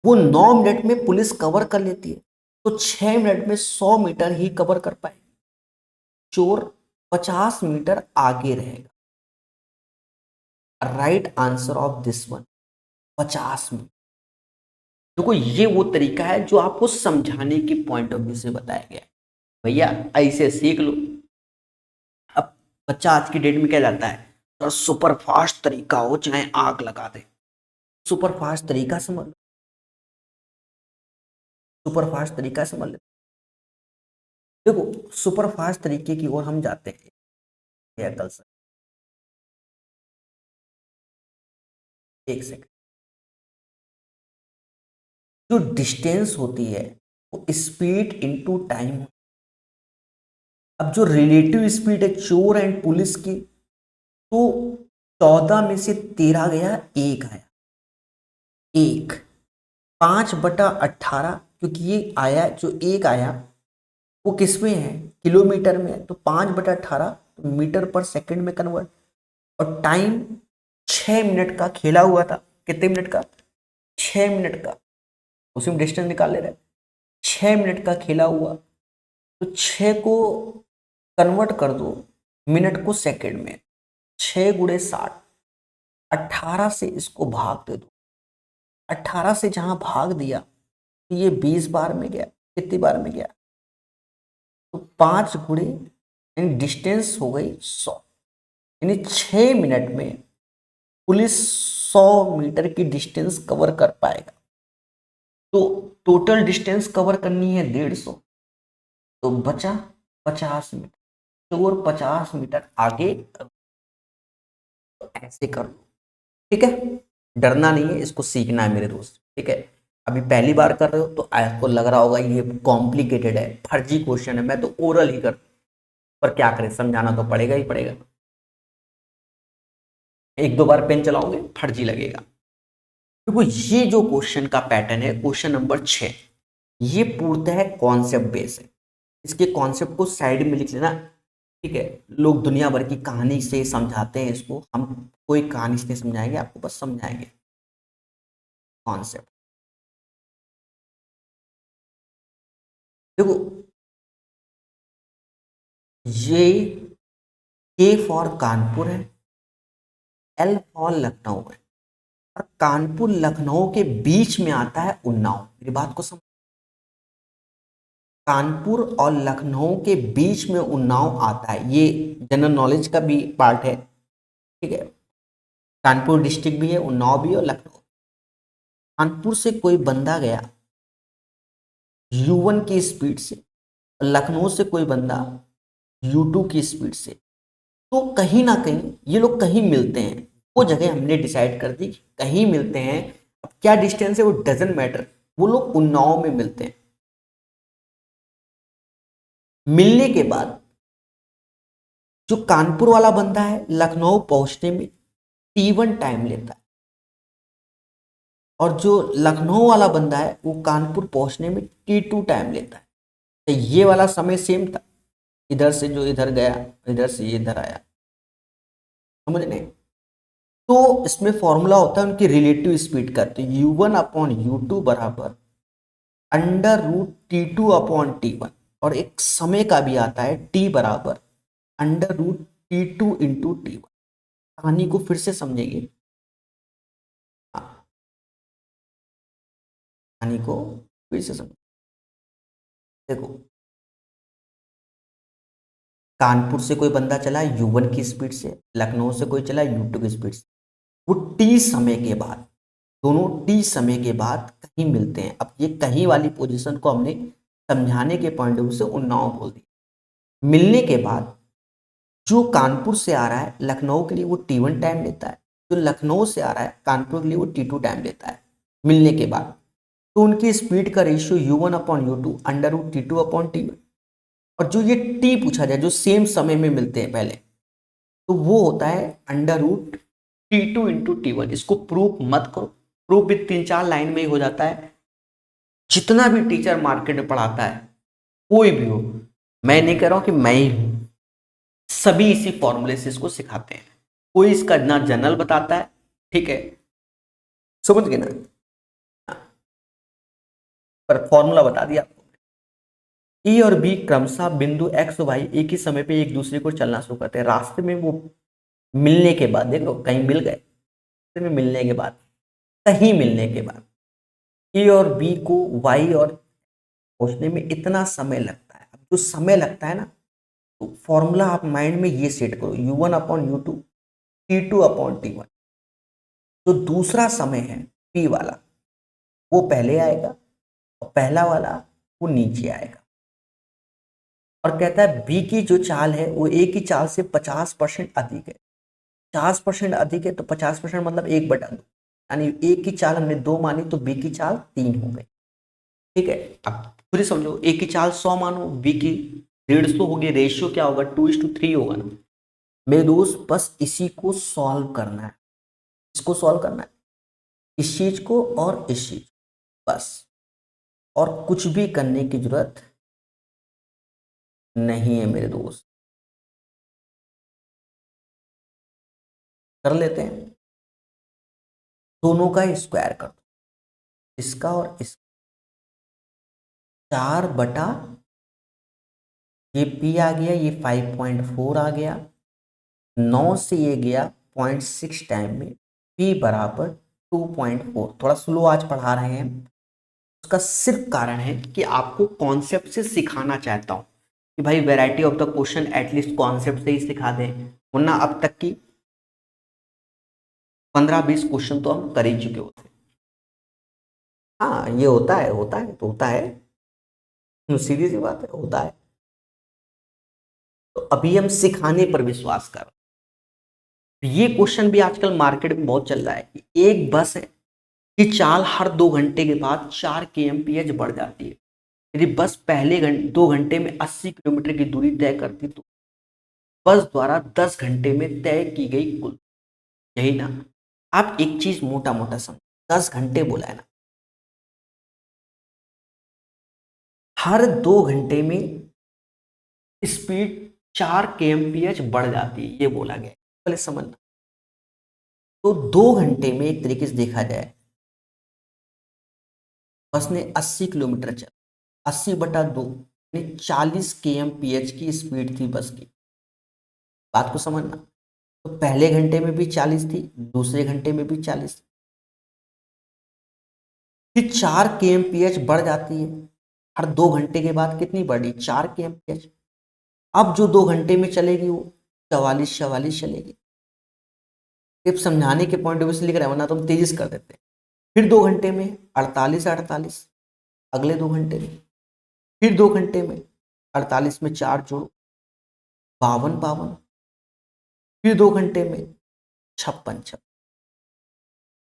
वो 9 मिनट में पुलिस कवर कर लेती है, तो 6 मिनट में 100 मीटर ही कवर कर पाए। चोर 50 मीटर आगे रहेगा। Right answer of this one 50 metre. देखो ये वो तरीका है जो आपको समझाने की पॉइंट ऑफ व्यू से बताया गया है। भैया ऐसे सीख लो। अब बच्चा आज की डेट में क्या जाता है, तो सुपर फास्ट तरीका हो चाहे आग लगा दे, सुपर फास्ट तरीका समझ लो, सुपर फास्ट तरीका समझ लो। देखो सुपर फास्ट तरीके की ओर हम जाते हैं, व्हीकल से। एक सेकंड, जो डिस्टेंस होती है वो स्पीड इनटू टाइम। अब जो रिलेटिव स्पीड है चोर एंड पुलिस की, तो 14 में से 13 गया, 1 आया, 1। 5/18, क्योंकि ये आया जो 1 आया वो किस में है, किलोमीटर में है, तो 5/18 तो मीटर पर सेकंड में कन्वर्ट। और टाइम 6 मिनट का खेला हुआ था, कितने मिनट का, 6 मिनट का, उसी में डिस्टेंस निकाल ले रहे हैं। 6 मिनट का खेला हुआ, तो 6 को कन्वर्ट कर दो मिनट को सेकंड में, 6 × 60, 18 से इसको भाग दे दो। 18 से जहां भाग दिया तो ये 20 बार में गया, कितनी बार में गया, तो 5 गुणे, यानी डिस्टेंस हो गई 100, यानी 6 मिनट में पुलिस 100 मीटर की डिस्टेंस कवर कर पाएगा। तो टोटल डिस्टेंस कवर करनी है 150, तो बचा 50 मीटर, चोर 50 मीटर आगे, तो ऐसे कर लो। ठीक है, डरना नहीं है, इसको सीखना है मेरे दोस्त। ठीक है, अभी पहली बार कर रहे हो तो आपको लग रहा होगा ये कॉम्प्लिकेटेड है, फर्जी क्वेश्चन है, मैं तो ओरल ही कर, पर क्या करें, समझाना तो पड़ेगा ही पड़ेगा। एक दो बार पेन चलाओगे फर्जी लगेगा। देखो ये जो क्वेश्चन का पैटर्न है, क्वेश्चन नंबर 6, ये पूर्णतः है कॉन्सेप्ट बेस है। इसके कॉन्सेप्ट को साइड में लिख लेना। ठीक है, लोग दुनिया भर की कहानी से समझाते हैं इसको, हम कोई कहानी से नहीं समझाएंगे आपको, बस समझाएंगे कॉन्सेप्ट। देखो ये के फॉर कानपुर है, एल फॉर लखनऊ है, और कानपुर लखनऊ के बीच में आता है उन्नाव। मेरी बात को समझ, कानपुर और लखनऊ के बीच में उन्नाव आता है, ये जनरल नॉलेज का भी पार्ट है। ठीक है, कानपुर डिस्ट्रिक्ट भी है, उन्नाव भी है और लखनऊ। कानपुर से कोई बंदा गया U1 की स्पीड से, लखनऊ से कोई बंदा U2 की स्पीड से, तो कहीं ना कहीं ये लोग कहीं मिलते हैं। वो जगह हमने डिसाइड कर दी कि कहीं मिलते हैं। अब क्या डिस्टेंस है वो डजेंट मैटर, वो लोग उन्नाव में मिलते हैं। मिलने के बाद जो कानपुर वाला बंदा है लखनऊ पहुंचने में T1 टाइम लेता है, और जो लखनऊ वाला बंदा है वो कानपुर पहुंचने में T2 टाइम लेता है। तो ये वाला समय सेम था, इधर से जो इधर गया, इधर से ये इधर आया, समझ नहीं। तो इसमें फॉर्मूला होता है उनकी रिलेटिव स्पीड का, तो U1 अपॉन U2 बराबर √T2 अपॉन T1, और एक समय का भी आता है T बराबर √T2 × T1। कहानी को फिर से समझेंगे, हाँ, कहानी को फिर से समझ। देखो कानपुर से कोई बंदा चला U1 की स्पीड से, लखनऊ से कोई चला U2 की स्पीड से, वो T समय के बाद, दोनों T समय के बाद कहीं मिलते हैं। अब ये कहीं वाली पोजीशन को हमने समझाने के पॉइंट ऑफ व्यू से उन्नाव बोल दिया। मिलने के बाद जो कानपुर से आ रहा है लखनऊ के लिए वो T1 टाइम लेता है, जो लखनऊ से आ रहा है कानपुर के लिए वो T2 टाइम लेता है मिलने के बाद। तो उनकी स्पीड का रेशियो U1/U2 √T2/T1। और जो ये T पूछा जाए जो सेम समय में मिलते हैं पहले, तो वो होता है √T2 × T1। इसको प्रूफ मत करो, प्रूफ भी 3-4 लाइन में ही हो जाता है। जितना भी टीचर मार्केट में पढ़ाता है, कोई भी हो, मैं नहीं कह रहा हूं कि मैं ही हूं, सभी इसी फॉर्मूले से इसको सिखाते हैं। कोई इसका ना जनरल बताता है, ठीक है, समझ गए ना, पर फॉर्मूला बता दिया आपको। E और B क्रमशः बिंदु X और Y एक ही समय पे एक दूसरे को चलना शुरू करते हैं। रास्ते में वो मिलने के बाद, देख लो कहीं मिल गए, रास्ते में मिलने के बाद, कहीं मिलने के बाद E और B को Y और पहुंचने में इतना समय लगता है। अब जो समय लगता है ना, तो फॉर्मूला आप माइंड में ये सेट करो, U1/U2 T2/T1। जो दूसरा समय है P वाला, वो पहले आएगा, और पहला वाला वो नीचे आएगा। और कहता है बी की जो चाल है वो ए की चाल से 50% अधिक है। 50% अधिक है तो 50% मतलब 1/2, यानी ए की चाल हमने 2 मानी तो बी की चाल 3 हो गई। ठीक है, अब पूरी समझो, ए की चाल 100 मानो, बी की 150 होगी, रेशियो क्या होगा 2:3 होगा ना। मेरे दोस्त बस इसी को सॉल्व करना है, इसको सॉल्व करना है, इस चीज को और इस चीज, बस, और कुछ भी करने की जरूरत नहीं है मेरे दोस्त। कर लेते हैं, दोनों का स्क्वायर कर दो, इसका और इसका, 4/, ये P आ गया, ये 5.4 आ गया, 9 से ये गया 0.6 टाइम में, P बराबर 2.4। थोड़ा स्लो आज पढ़ा रहे हैं, उसका सिर्फ कारण है कि आपको कॉन्सेप्ट से सिखाना चाहता हूँ कि भाई variety of the question at least concept से ही सिखा दें, वरना अब तक की 15-20 क्वेश्चन तो हम कर ही चुके होते। हाँ ये होता है, होता है तो होता है, सीधी सी बात है, होता है। तो अभी हम सिखाने पर विश्वास कर, ये क्वेश्चन भी आजकल मार्केट में बहुत चल रहा है कि एक बस है कि चाल हर 2 घंटे के बाद 4 kmph बढ़ जाती है। यदि बस पहले 2 घंटे में 80 किलोमीटर की दूरी तय करती तो बस द्वारा 10 घंटे में तय की गई कुल यही ना। आप एक चीज मोटा मोटा समझ, 10 घंटे बोला है ना, हर 2 घंटे में स्पीड 4 kmph बढ़ जाती है, ये बोला गया है। पहले समझना। तो 2 घंटे में एक तरीके से देखा जाए, बस ने 80 किलोमीटर चला, 80/2 यानी 40 kmph की स्पीड थी बस की। बात को समझना। तो पहले घंटे में भी 40 थी, दूसरे घंटे में भी 40 थी, फिर 4 kmph बढ़ जाती है। हर 2 घंटे के बाद कितनी बढ़ी? 4 kmph। अब जो 2 घंटे में चलेगी वो 44 चलेगी। सिर्फ समझाने के पॉइंट ऑफ व्यू से लिख रहे हैं, वरना तो हम तेजी से कर देते हैं। फिर 2 घंटे में 48, अगले 2 घंटे में, फिर 2 घंटे में 48 में 4 जोड़ो, 52, फिर 2 घंटे में 56।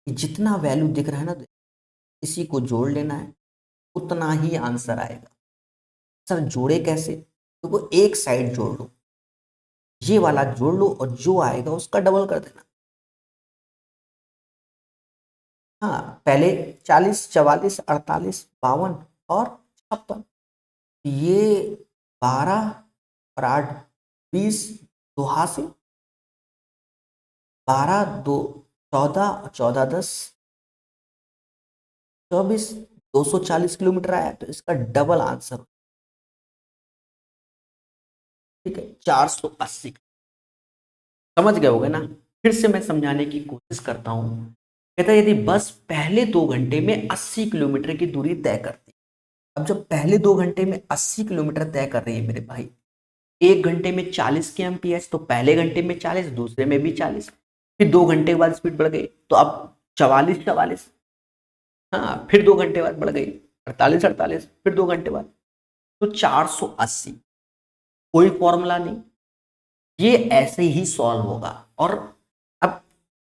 जितना वैल्यू दिख रहा है ना, इसी को जोड़ लेना है, उतना ही आंसर आएगा। सर जोड़े कैसे? तो वो एक साइड जोड़ लो, ये वाला जोड़ लो, और जो आएगा उसका डबल कर देना। हाँ, पहले 40, 44, 48, 52 और 56। ये 12 और 8, 20, दो हाथ से 12, 2, 14, और 14, 10, 24, 240 किलोमीटर आया, तो इसका डबल आंसर, ठीक है, 480। समझ गए होगे ना? फिर से मैं समझाने की कोशिश करता हूं। कहता है यदि बस पहले 2 घंटे में 80 किलोमीटर की दूरी तय करती, अब जब पहले 2 घंटे में 80 किलोमीटर तय कर रही है मेरे भाई, 1 घंटे में 40 kmph, तो पहले घंटे में 40, दूसरे में भी 40, फिर 2 घंटे के बाद स्पीड बढ़ गई, तो अब 44, हाँ, फिर 2 घंटे बाद बढ़ गई 48, फिर 2 घंटे बाद, तो 480। कोई फॉर्मूला नहीं, ये ऐसे ही सॉल्व होगा। और अब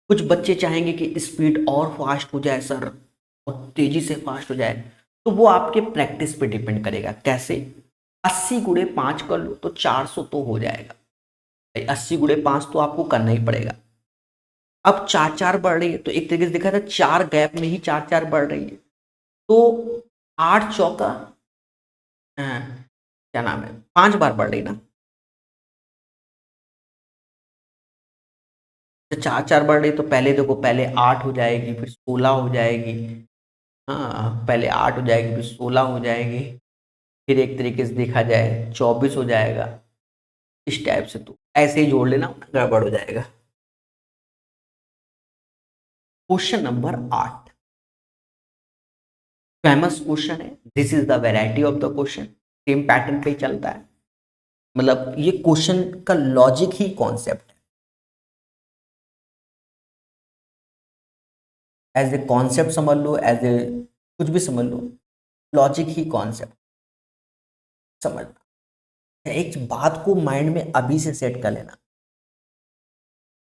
कुछ बच्चे चाहेंगे कि स्पीड और फास्ट हो जाए सर, और तेजी से फास्ट हो जाए, तो वो आपके प्रैक्टिस पे डिपेंड करेगा। कैसे? 80 × 5 कर लो तो 400 तो हो जाएगा भाई, 80 × 5 तो आपको करना ही पड़ेगा। अब 4 4 बढ़ रही है, तो एक तरीके से देखा था 4 गैप में ही 4 4 बढ़ रही है, तो 8 चौका, क्या नाम है, 5 बार बढ़ रही ना, तो 4 4 बढ़ रही, तो पहले देखो, पहले 8 हो जाएगी, फिर 16 हो जाएगी, हाँ, पहले 8 हो जाएगी, फिर 16 हो जाएगी, फिर एक तरीके से देखा जाए 24 हो जाएगा। इस टाइप से तो ऐसे ही जोड़ लेना, गड़बड़ हो जाएगा। क्वेश्चन नंबर 8, फेमस क्वेश्चन है, this is the variety of the question, same pattern पे ही चलता है। मतलब ये क्वेश्चन का लॉजिक ही कॉन्सेप्ट है, एज ए कॉन्सेप्ट समझ लो, एज ए कुछ भी समझ लो, लॉजिक ही कॉन्सेप्ट समझना। एक बात को माइंड में अभी से सेट कर लेना,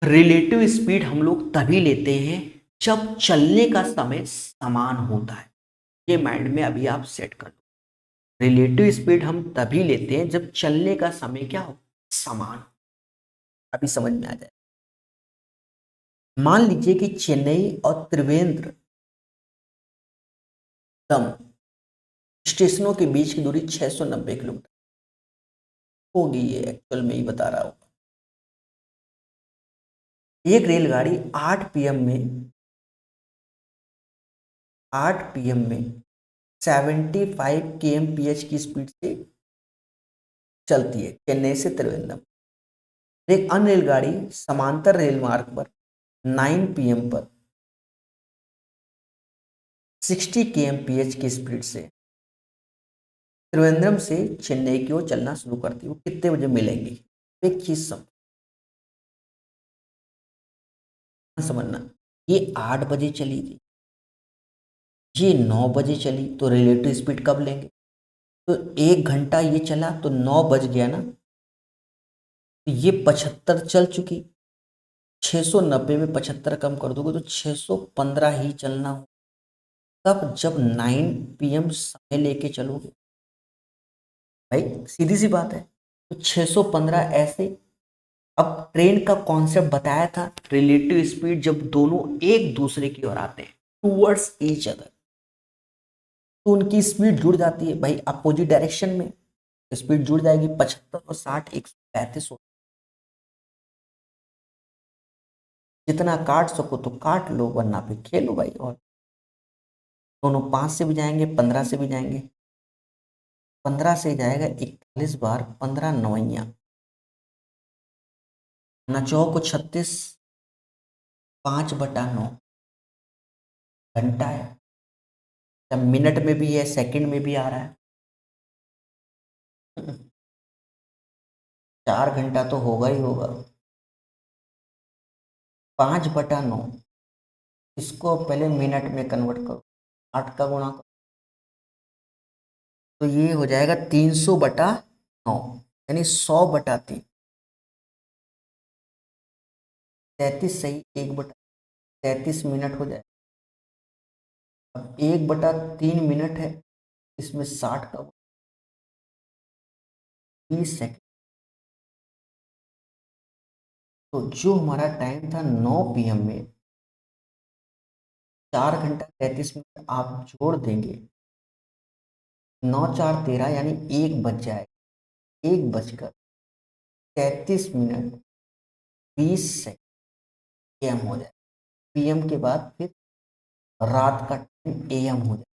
रिलेटिव स्पीड हम लोग तभी लेते हैं जब चलने का समय समान होता है। ये माइंड में अभी आप सेट कर लो, रिलेटिव स्पीड हम तभी लेते हैं जब चलने का समय क्या हो, समान। अभी समझ में आ जाए। मान लीजिए कि चेन्नई और त्रिवेंद्र स्टेशनों के बीच की दूरी 690 किलोमीटर होगी, ये एक्चुअल में ही बता रहा हूं। एक रेलगाड़ी 8 पीएम में 75 kmph की स्पीड से चलती है चेन्नई से त्रिवेंद्रम। एक अन्य रेलगाड़ी समांतर रेल मार्ग पर 9 पीएम पर 60 kmph की स्पीड से त्रिवेंद्रम से चेन्नई की ओर चलना शुरू करती है। वो कितने बजे मिलेंगी? एक चीज समझना, ये 8 बजे चली थी, ये 9 बजे चली, तो रिलेटिव स्पीड कब लेंगे? तो 1 घंटा ये चला तो 9 बज गया ना, तो ये 75 चल चुकी। 690 में 75 कम कर दोगे तो 615 ही चलना हो, तब जब 9 पीएम समय लेके चलोगे। भाई सीधी सी बात है, तो 615 ऐसे। अब ट्रेन का कॉन्सेप्ट बताया था, रिलेटिव स्पीड जब दोनों एक दूसरे की ओर आते हैं, टूवर्ड्स ईच अदर, तो उनकी स्पीड जुड़ जाती है भाई, अपोजिट डायरेक्शन में स्पीड जुड़ जाएगी। 75 और 60 135 हो, जितना काट सको तो काट लो, वरना पे खेलो भाई। और दोनों 5 से भी जाएंगे, 15 से भी जाएंगे। 15 से जाएगा 41 बार, 15 नवैया, नचौ को 36, 5/9 घंटा है। जब मिनट में भी है, सेकंड में भी आ रहा है, 4 घंटा तो होगा ही होगा। 5/9, इसको पहले मिनट में कन्वर्ट करो, 8 का गुणा करो, तो ये हो जाएगा 300/9, यानी 100/3। 33 सही, 1/33 मिनट हो जाए। अब 1/3 मिनट है, इसमें 60 का 20 सेकंड, तो जो हमारा टाइम था 9 PM में, 4 घंटा 33 मिनट आप जोड़ देंगे, 9 4 13, यानी 1 बज जाए, 1 बजकर 33 मिनट 20 सेकंड PM हो जाए। PM के बाद फिर रात का टाइम AM हो जाए।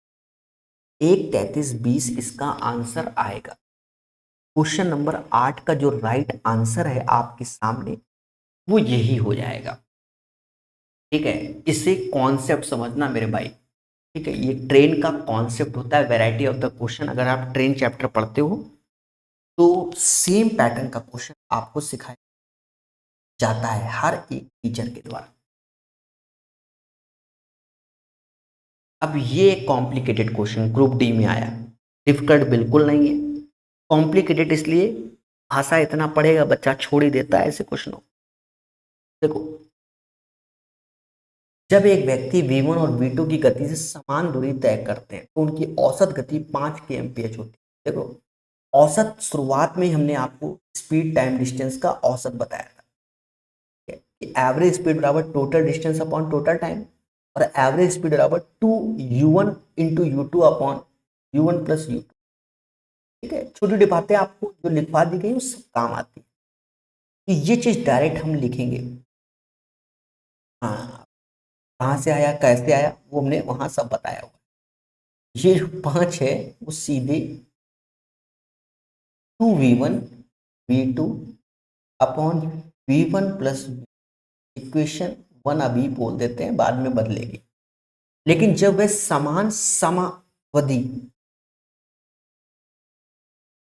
1 33 20 इसका आंसर आएगा। क्वेश्चन नंबर 8 का जो राइट आंसर है आपके सामने, वो यही हो जाएगा। ठीक है, इसे कॉन्सेप्ट समझना मेरे भाई। ठीक है, ये ट्रेन का कॉन्सेप्ट होता है, वैरायटी ऑफ द क्वेश्चन। अगर आप ट्रेन चैप्टर पढ़ते हो तो सेम पैटर्न का क्वेश्चन आपको सिखाया जाता है हर एक टीचर के द्वारा। अब ये कॉम्प्लिकेटेड क्वेश्चन ग्रुप डी में आया, डिफिकल्ट बिल्कुल नहीं है, कॉम्प्लिकेटेड इसलिए भाषा इतना पढ़ेगा बच्चा छोड़ ही देता है ऐसे क्वेश्चनों। देखो, जब एक व्यक्ति v1 और v2 की गति से समान दूरी तय करते हैं तो उनकी औसत गति 5 kmph होती है। देखो, औसत शुरुआत में हमने आपको स्पीड टाइम डिस्टेंस का औसत बताया था कि एवरेज स्पीड बराबर total distance upon total time, और एवरेज स्पीड बराबर 2u1 into u2 upon u1 plus u2। ठीक है, छोटी छोटी बातें आपको जो लिखवा दी गई वो सब काम आती है, तो ये चीज डायरेक्ट हम लिखेंगे। हाँ, कहाँ से आया कैसे आया वो हमने वहां सब बताया हुआ। ये जो 5 है वो सीधे 2v1 v2 upon v1 plus equation 1 अभी बोल देते हैं, बाद में बदलेगी। लेकिन जब वे समान समावधि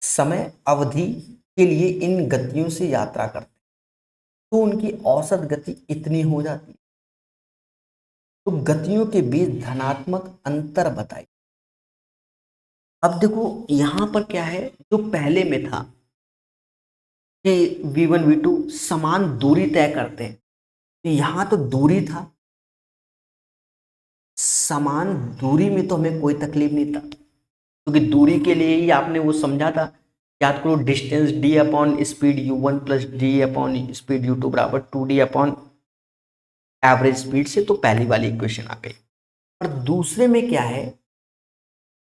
समय अवधि के लिए इन गतियों से यात्रा करते हैं तो उनकी औसत गति इतनी हो जाती है। तो गतियों के बीच धनात्मक अंतर बताइए। अब देखो यहां पर क्या है, जो पहले में था कि v1 v2 समान दूरी तय करते हैं, तो यहां तो दूरी था, समान दूरी में तो हमें कोई तकलीफ नहीं था, क्योंकि दूरी के लिए ही आपने वो समझा था, याद करो, distance d upon speed u1 plus D upon speed u2 बराबर 2d अपॉन एवरेज स्पीड से, तो पहली वाली इक्वेशन आ गई। और दूसरे में क्या है,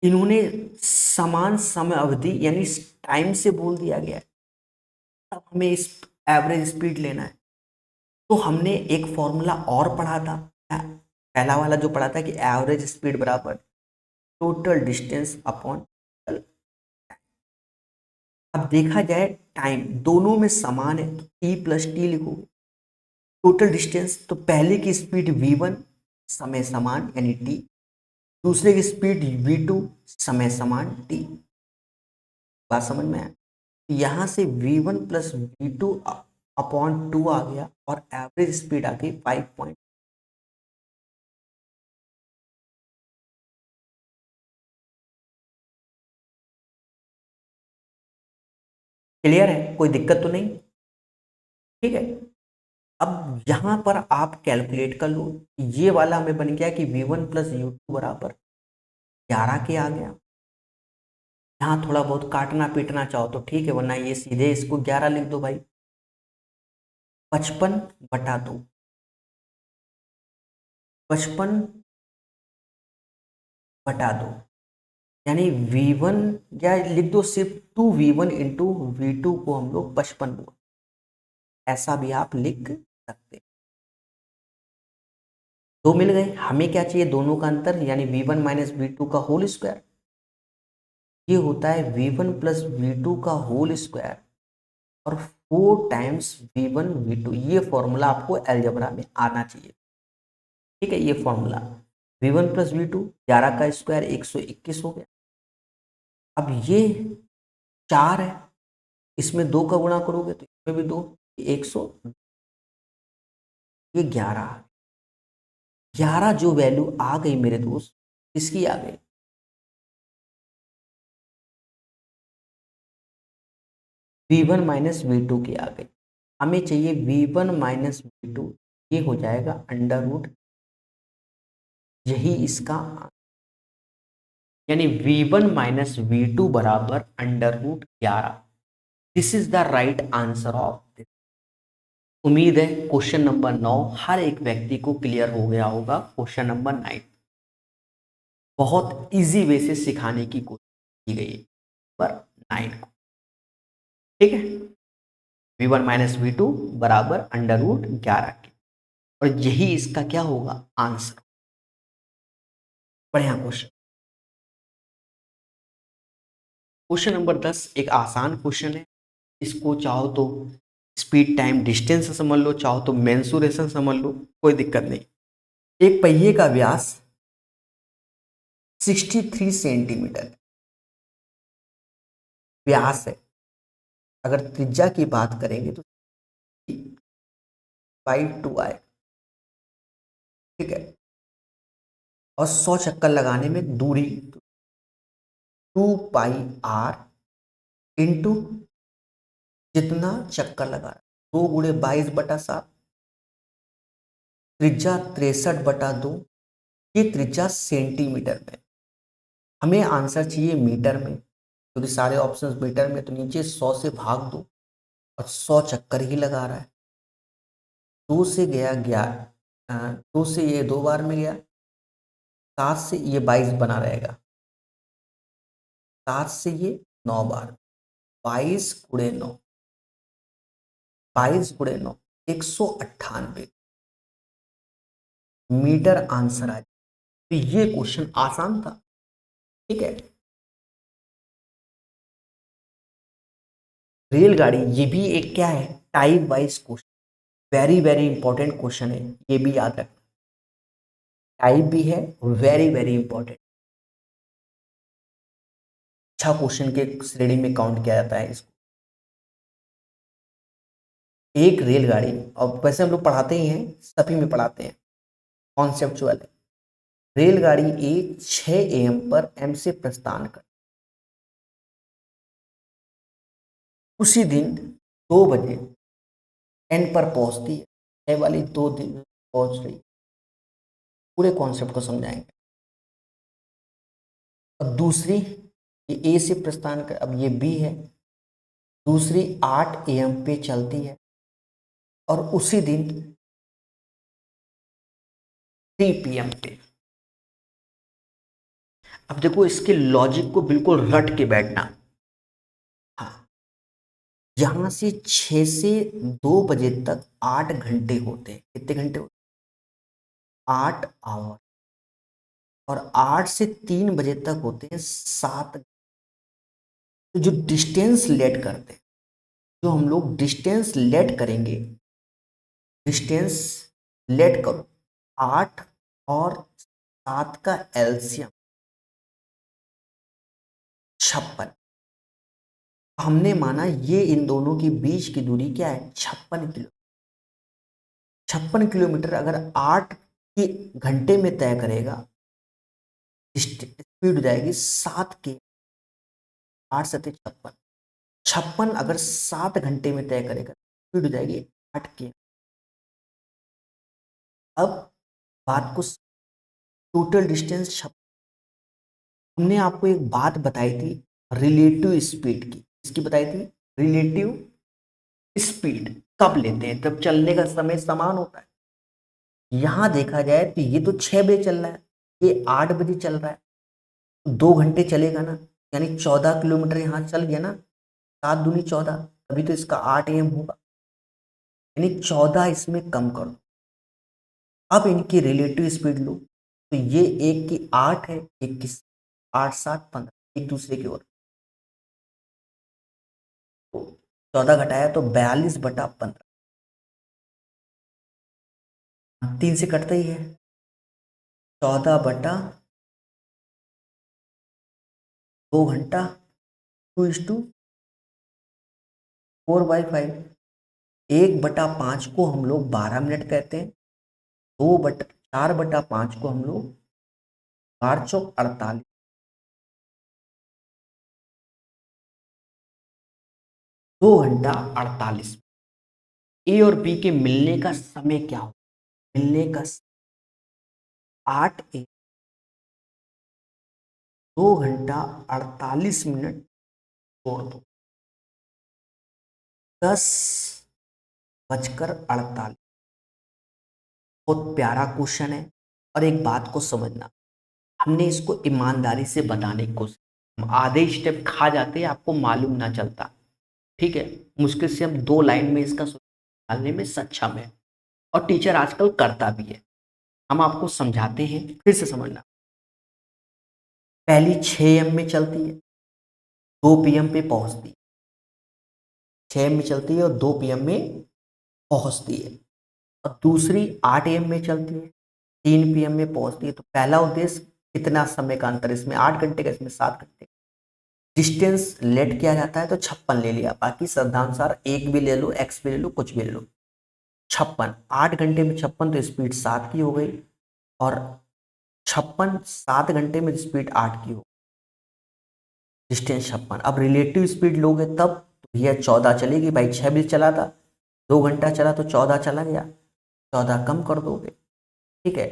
इन्होंने समान समय अवधि यानी टाइम से बोल दिया गया है, तब हमें इस एवरेज स्पीड लेना है। तो हमने एक फॉर्मूला और पढ़ा था, पहला वाला जो पढ़ा था कि एवरेज स्पीड बराबर टोटल डिस्टेंस अपॉन, अब देखा जाए टाइम दोनों में समान है तो टी प्लस टी लिखोगे। टोटल डिस्टेंस तो पहले की स्पीड v1 समय समान यानी टी, दूसरे की स्पीड v2 समय समान टी। बात समझ में आया? यहां से v1 प्लस v2 अपॉन 2 आ गया और एवरेज स्पीड आ गई 5 क्लियर है, कोई दिक्कत तो नहीं? ठीक है, अब यहां पर आप कैलकुलेट कर लो, ये वाला हमें बन गया कि v1 प्लस u2 बराबर 11 के आ गया। यहाँ थोड़ा बहुत काटना पीटना चाहो तो ठीक है, वरना ये सीधे इसको 11 लिख दो भाई। 55/2, 55/2, यानी V1, या लिख दो सिर्फ 2V1 इंटू V2 को हम लोग 55 बोल, ऐसा भी आप लिख सकते हैं। दो मिल गए, हमें क्या चाहिए, दोनों का अंतर, यानी V1 माइनस V2 का होल स्क्वायर। ये होता है V1 प्लस V2 का होल स्क्वायर और 4 टाइम्स V1 V2। ये फॉर्मूला आपको अलजेब्रा में आना चाहिए, ठीक है। ये फॉर्मूला V1 प्लस V2, 11 का स्क्वायर 121 हो गया। अब ये 4 है, इसमें 2 का गुणा करोगे तो इसमें भी 2, 100, ये 11। 11 जो वैल्यू आ गई मेरे दोस्त, किसकी आ गई, V1 माइनस V2 की आ गई। हमें चाहिए V1 माइनस V2, ये हो जाएगा अंडर रूट, यही इसका, यानी V1 माइनस V2 बराबर under root 11। This is the right answer of this. उम्मीद है क्वेश्चन नंबर 9 हर एक व्यक्ति को क्लियर हो गया होगा। क्वेश्चन नंबर 9 बहुत इजी वे से सिखाने की कोशिश की गई है पर 9 को, ठीक है। V1 माइनस V2 बराबर अंडर रूट 11 के, और यही इसका क्या होगा, आंसर। बढ़िया क्वेश्चन। क्वेश्चन नंबर 10 एक आसान क्वेश्चन है। इसको चाहो तो स्पीड टाइम डिस्टेंस समझ लो, चाहो तो मेंसुरेशन समझ लो, कोई दिक्कत नहीं। एक पहिए का व्यास 63 सेंटीमीटर व्यास है। अगर त्रिज्या की बात करेंगे तो 2 आए, ठीक है। और 100 चक्कर लगाने में दूरी 2 पाई r इंटू जितना चक्कर लगा, 2 × 22/7, त्रिज्या 63/2, ये त्रिज्या सेंटीमीटर में। हमें आंसर चाहिए मीटर में, क्योंकि सारे ऑप्शंस मीटर में, तो नीचे 100 से भाग दो और 100 चक्कर ही लगा रहा है। 2 से गया 11, 2 से ये 2 बार में गया, 7 से ये 22 बना रहेगा, 7 से ये 9 बार, 22 × 9, 22 × 9, 198 मीटर आंसर आ जाए। तो ये क्वेश्चन आसान था, ठीक है। रेलगाड़ी, ये भी एक क्या है, type wise question, very very important question है, ये भी याद रखना। टाइप भी है, वेरी वेरी इंपॉर्टेंट, अच्छा क्वेश्चन के श्रेणी में काउंट किया जाता है इसको। एक रेलगाड़ी, और वैसे हम लोग पढ़ाते ही हैं, सभी में पढ़ाते हैं, कॉन्सेप्चुअल है। रेलगाड़ी एक 6 AM पर M से प्रस्थान कर, उसी दिन 2 बजे N पर पहुंचती है। 6 वाली 2 दिन पहुंच रही, पूरे कॉन्सेप्ट को समझाएंगे। और दूसरी, ये A से प्रस्थान कर, अब ये B है, दूसरी 8 AM पे चलती है और उसी दिन 3 PM पे। अब देखो इसके लॉजिक को बिल्कुल रट के बैठना। हाँ, यहां से 6 से 2 बजे तक 8 घंटे होते हैं। कितने घंटे होते हैं, 8 आवर। और 8 से 3 बजे तक होते हैं 7। तो जो डिस्टेंस लेट करते हैं, जो हम लोग डिस्टेंस लेट करेंगे, डिस्टेंस लेट करो, 8 और 7 का एलसीएम 56। हमने माना ये इन दोनों के बीच की दूरी क्या है, 56 किलो। 56 किलोमीटर अगर 8 घंटे में तय करेगा, स्पीड हो जाएगी 7 के, 8×7 = 56। 56 अगर 7 घंटे में तय करेगा, स्पीड हो जाएगी 8 के। अब बात को, टोटल डिस्टेंस 56। हमने आपको एक बात बताई थी रिलेटिव स्पीड की, इसकी बताई थी रिलेटिव स्पीड कब लेते हैं? जब चलने का समय समान होता है। यहां देखा जाए तो ये तो 6 बजे चल रहा है, ये 8 बजे चल रहा है, 2 घंटे चलेगा ना, यानी 14 किलोमीटर यहाँ चल गया ना, 7 दूनी 14, तभी तो इसका 8 AM होगा, यानी 14 इसमें कम कर दो। अब इनकी रिलेटिव स्पीड लो, तो ये एक की 8 है, एक की 8 7 15, एक दूसरे की ओर, तो 14 घटाया तो 42/15, 3 से कटता ही है, 14/2 घंटा, 2:4/5, 1/5 को हम लोग 12 मिनट कहते हैं, 4/5 को हम लोग 4×4 = 48, 2 घंटा 48। ए और बी के मिलने का समय क्या हो? मिलने का 8 AM, 2 घंटा 48 मिनट छोड़ दो, 10:48। बहुत प्यारा क्वेश्चन है। और एक बात को समझना, हमने इसको ईमानदारी से बताने की कोशिश, हम आधे स्टेप खा जाते हैं, आपको मालूम ना चलता। ठीक है, मुश्किल से हम 2 लाइन में इसका सॉल्यूशन निकालने में सक्षम है, और टीचर आजकल करता भी है। हम आपको समझाते हैं, फिर से समझना। पहली 6 AM में चलती है, 2 PM पे पहुंचती है, 6 AM में चलती है और 2 PM में पहुंचती है। और दूसरी 8 AM में चलती है, 3 PM में पहुंचती है। तो पहला उद्देश्य, कितना समय का अंतर, इसमें 8 घंटे का, इसमें 7 घंटे। डिस्टेंस लेट किया जाता है तो 56 ले लिया, बाकी श्रद्धानुसार 1 भी ले लो, x भी ले लो, कुछ भी ले लो। 56, 8 घंटे में 56, तो स्पीड 7 की हो गई, और 56 7 घंटे में स्पीड 8 की हो, डिस्टेंस 56। अब रिलेटिव स्पीड लोगे तब तो भैया 14 चलेगी भाई, 6 बजे चला था, 2 घंटा चला तो 14 चला गया, 14 कम कर दोगे। ठीक है,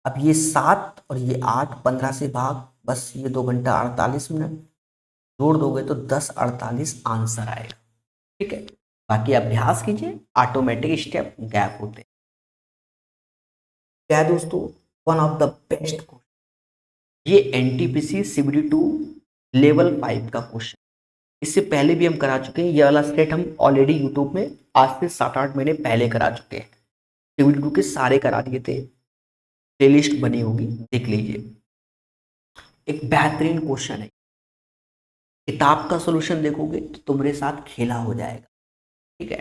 अब ये 7 और ये 8, 15 से भाग, बस ये 2 घंटा 48 मिनट जोड़ दोगे तो 10:48 आंसर आएगा। ठीक है, बाकी अभ्यास कीजिए, ऑटोमेटिक स्टेप गैप होते हैं। क्या है दोस्तों, one of the best question, ये एनटीपीसी सीबीडी 2 लेवल 5 का क्वेश्चन। इससे पहले भी हम करा चुके हैं, ये वाला सेट हम ऑलरेडी यूट्यूब में आज से 7-8 महीने पहले करा चुके हैं, सीबीडी 2 के सारे करा दिए थे, प्लेलिस्ट बनी होगी, देख लीजिए। एक बेहतरीन क्वेश्चन है, किताब का सॉल्यूशन देखोगे तो तुम्हारे साथ खेला हो जाएगा। ठीक है,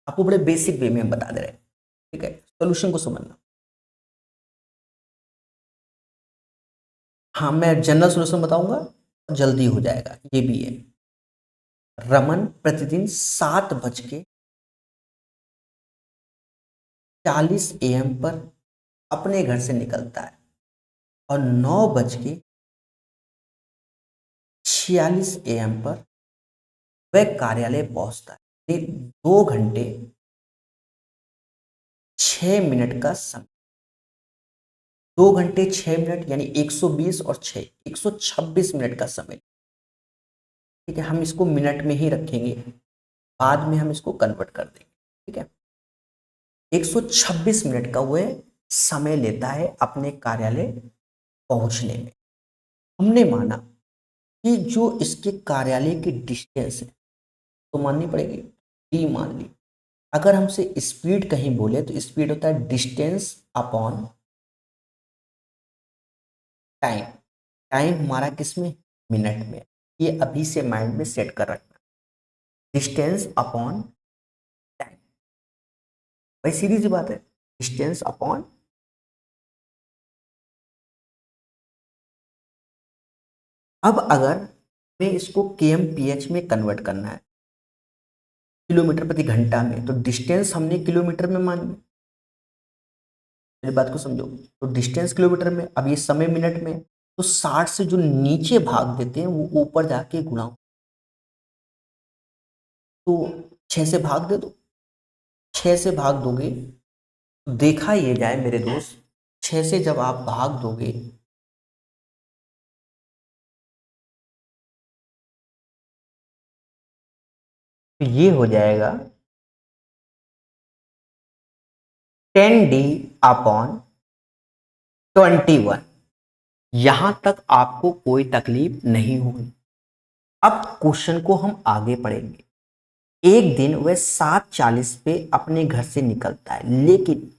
आपको बड़े बेसिक वे में हम बता दे रहे हैं। ठीक है, सॉल्यूशन को समझना। हाँ, मैं जनरल सॉल्यूशन बताऊंगा, जल्दी हो जाएगा, ये भी है। रमन प्रतिदिन 7:40 AM पर अपने घर से निकलता है और 9:46 AM पर वह कार्यालय पहुंचता है। ये 2 घंटे 6 मिनट का समय, 2 घंटे 6 मिनट यानी 120 और 6, 126 मिनट का समय। ठीक है, हम इसको मिनट में ही रखेंगे, बाद में हम इसको कन्वर्ट कर देंगे। ठीक है, 126 मिनट का वह समय लेता है अपने कार्यालय पहुंचने में। हमने माना कि जो इसके कार्यालय की डिस्टेंस है तो माननी पड़ेगी, डी मान ली। अगर हमसे स्पीड कहीं बोले तो स्पीड होता है डिस्टेंस अपॉन टाइम। टाइम हमारा किस में, मिनट में। ये अभी से माइंड में सेट कर रखना, डिस्टेंस अपॉन टाइम, भाई सीधी सी बात है, डिस्टेंस अपॉन। अब अगर मैं इसको kmph में कन्वर्ट करना है, किलोमीटर प्रति घंटा में, तो डिस्टेंस हमने किलोमीटर में मान लिया। मेरी बात को समझो, तो डिस्टेंस किलोमीटर में, अब ये समय मिनट में, तो 60 से जो नीचे भाग देते हैं वो ऊपर जाके गुणा, तो 6 से भाग दे दो। 6 से भाग दोगे तो देखा ये जाए मेरे दोस्त, 6 से जब आप भाग दोगे तो ये हो जाएगा 10d/21। यहां तक आपको कोई तकलीफ नहीं होगी। अब क्वेश्चन को हम आगे पढ़ेंगे। एक दिन वह 7:40 पे अपने घर से निकलता है, लेकिन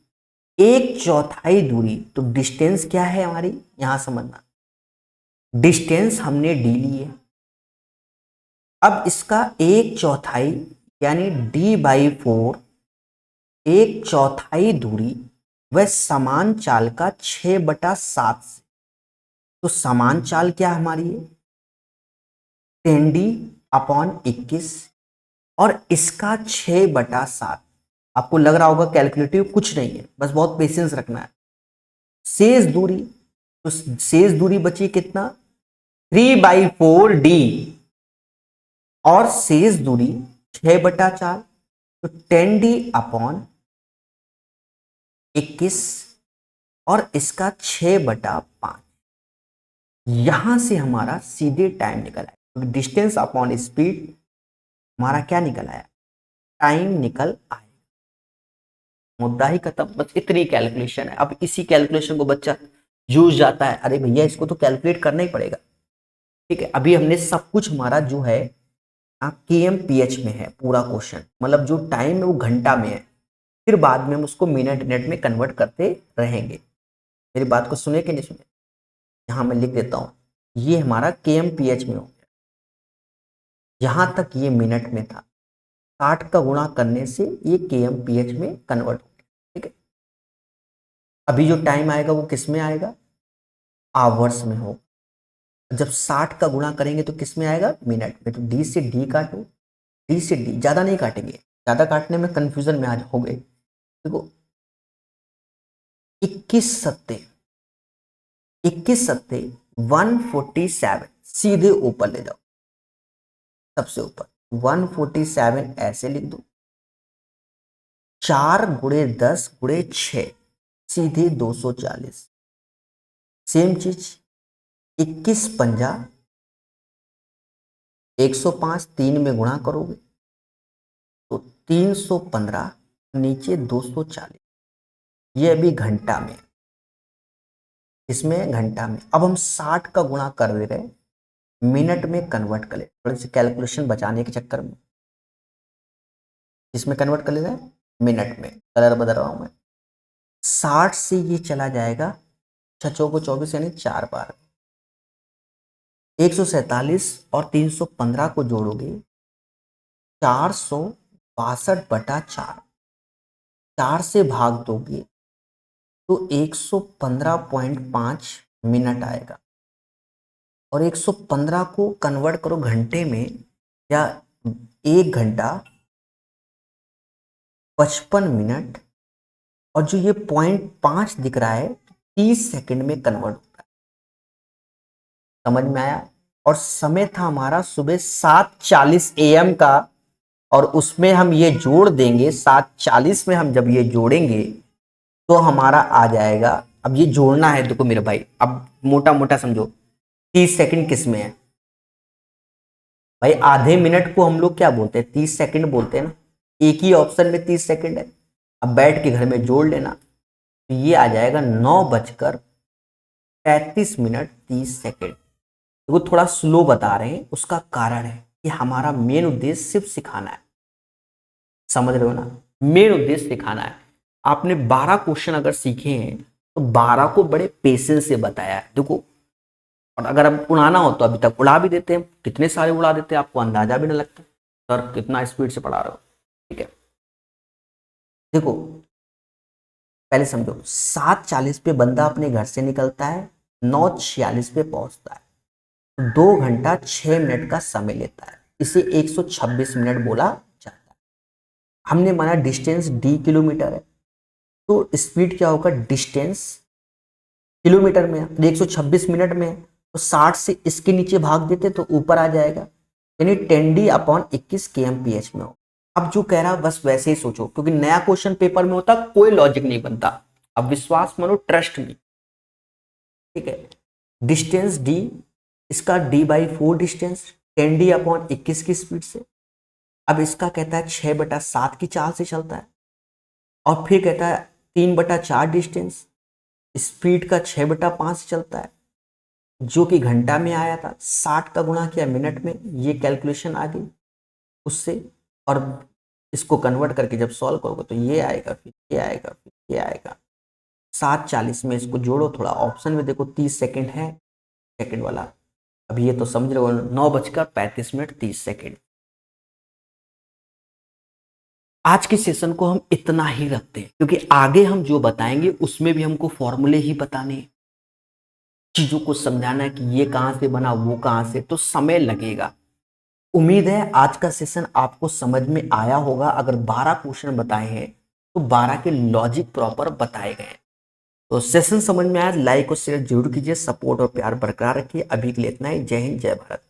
1/4 दूरी, तो डिस्टेंस क्या है हमारी, यहां समझना। डिस्टेंस हमने डी ली है। अब इसका 1/4 यानी d/4, 1/4 दूरी वह समान चाल का 6/7 से, तो समान चाल क्या हमारी है, 10d/21, और इसका 6/7। आपको लग रहा होगा कैलकुलेटिव कुछ नहीं है, बस बहुत पेशेंस रखना है। शेष दूरी, तो शेष दूरी बची कितना, 3/4d, और शेष दूरी 6/4, तो 10d/21, और इसका 6/5। यहां से हमारा सीधे टाइम निकल आया, क्योंकि डिस्टेंस अपॉन स्पीड हमारा क्या निकल आया, टाइम निकल आया। मुद्दा ही खत्म, बस इतनी कैलकुलेशन है। अब इसी कैलकुलेशन को बच्चा जूझ जाता है, अरे भैया इसको तो कैलकुलेट करना ही पड़ेगा। ठीक है, अभी हमने सब कुछ हमारा जो है KMPH में है पूरा क्वेश्चन, मतलब जो टाइम है वो घंटा में है। फिर बाद में हम उसको मिनट मिनट में कन्वर्ट करते रहेंगे। मेरी बात को सुने कि नहीं सुने, यहाँ मैं लिख देता हूँ, ये हमारा KMPH में हो गया। जहां तक ये मिनट में था, 60 का गुणा करने से ये KMPH में कन्वर्ट हो गया। ठीक है, अभी जो टाइम आएगा वो किस में आएगा, आवर्स में हो। जब 60 का गुणा करेंगे तो किस में आएगा, मिनट में। तो डी से डी काटो, डी से डी, ज्यादा नहीं काटेंगे, ज्यादा काटने में कंफ्यूजन में आज हो गए। देखो 21 सत्ते 147, सीधे ऊपर ले जाओ, सबसे ऊपर 147 ऐसे लिख दो। 4×10×6 सीधे 240। सेम चीज 21×5 105, 3 में गुणा करोगे तो 315, नीचे 240। ये अभी घंटा में, इसमें घंटा में। अब हम 60 का गुणा कर दे रहे, मिनट में कन्वर्ट कर ले, थोड़ी सी कैलकुलेशन बचाने के चक्कर में इसमें कन्वर्ट कर ले रहे हैं, मिनट में। कलर बदल रहा हूं मैं। 60 से ये चला जाएगा 6 को 24 यानी 4 बार, 147 और 315 को जोड़ोगे 462/4, 4 से भाग दोगे तो 115.5 मिनट आएगा। और 115 को कन्वर्ट करो घंटे में, या 1 घंटा 55 मिनट, और जो ये 0.5 दिख रहा है 30 सेकंड में कन्वर्ट होता है। समझ में आया। और समय था हमारा सुबह 7:40 AM का, और उसमें हम ये जोड़ देंगे 7:40 में हम जब ये जोड़ेंगे तो हमारा आ जाएगा। अब ये जोड़ना है, देखो मेरे भाई, अब मोटा मोटा समझो, 30 सेकंड किस में है भाई, आधे मिनट को हम लोग क्या बोलते हैं, 30 सेकंड बोलते हैं ना। एक ही ऑप्शन में 30 सेकंड है। अब बैठ के घर में जोड़ लेना, तो ये आ जाएगा 9:35 30 सेकंड। देखो थोड़ा स्लो बता रहे हैं, उसका कारण है कि हमारा मेन उद्देश्य सिर्फ सिखाना है। समझ रहे हो ना, मेन उद्देश्य सिखाना है। आपने 12 क्वेश्चन अगर सीखे हैं तो 12 को बड़े पेशेंस से बताया है। देखो, और अगर अब उड़ाना हो तो अभी तक उड़ा भी देते हैं, कितने सारे उड़ा देते हैं, आपको अंदाजा भी नहीं लगता सर कितना स्पीड से पढ़ा रहे हो। ठीक है, देखो पहले समझो, 7:40 पे बंदा अपने घर से निकलता है, 9:46 पे पहुंचता है, 2 घंटा 6 मिनट का समय लेता है। इसे 126 मिनट बोला जाता है। हमने माना डिस्टेंस d किलोमीटर है, तो स्पीड क्या होगा, डिस्टेंस किलोमीटर में है, 126 मिनट में है, तो 60 से इसके नीचे भाग देते तो ऊपर आ जाएगा, यानी 10d/21 KMPH में हो। अब जो कह रहा बस वैसे ही सोचो, क्योंकि नया क्वेश्चन पेपर में होता कोई लॉजिक नहीं बनता। अब विश्वास मानो, ट्रस्ट मी। ठीक है, डिस्टेंस d, इसका d/4 डिस्टेंस 10d/21 की स्पीड से। अब इसका कहता है 6/7 की चाल से चलता है, और फिर कहता है 3/4 डिस्टेंस, स्पीड का 6/5 चलता है, जो कि घंटा में आया था। 60 का गुणा किया मिनट में, ये कैलकुलेशन आ गई उससे। और इसको कन्वर्ट करके जब सॉल्व करोगे तो ये आएगा, फिर ये आएगा, फिर ये आएगा। 7:40 में इसको जोड़ो, थोड़ा ऑप्शन में देखो 30 सेकेंड है, सेकेंड वाला। अब ये तो समझ रहे हो, 9:35 मिनट 30 सेकेंड। आज के सेशन को हम इतना ही रखते हैं, क्योंकि आगे हम जो बताएंगे उसमें भी हमको फॉर्मूले ही बताने, चीजों को समझाना है कि ये कहां से बना, वो कहां से, तो समय लगेगा। उम्मीद है आज का सेशन आपको समझ में आया होगा। अगर 12 क्वेश्चन बताए हैं तो 12 के लॉजिक प्रॉपर बताए गए हैं। तो सेशन समझ में आया, लाइक और शेयर जरूर कीजिए, सपोर्ट और प्यार बरकरार रखिए। अभी के लिए इतना ही। जय हिंद, जय भारत।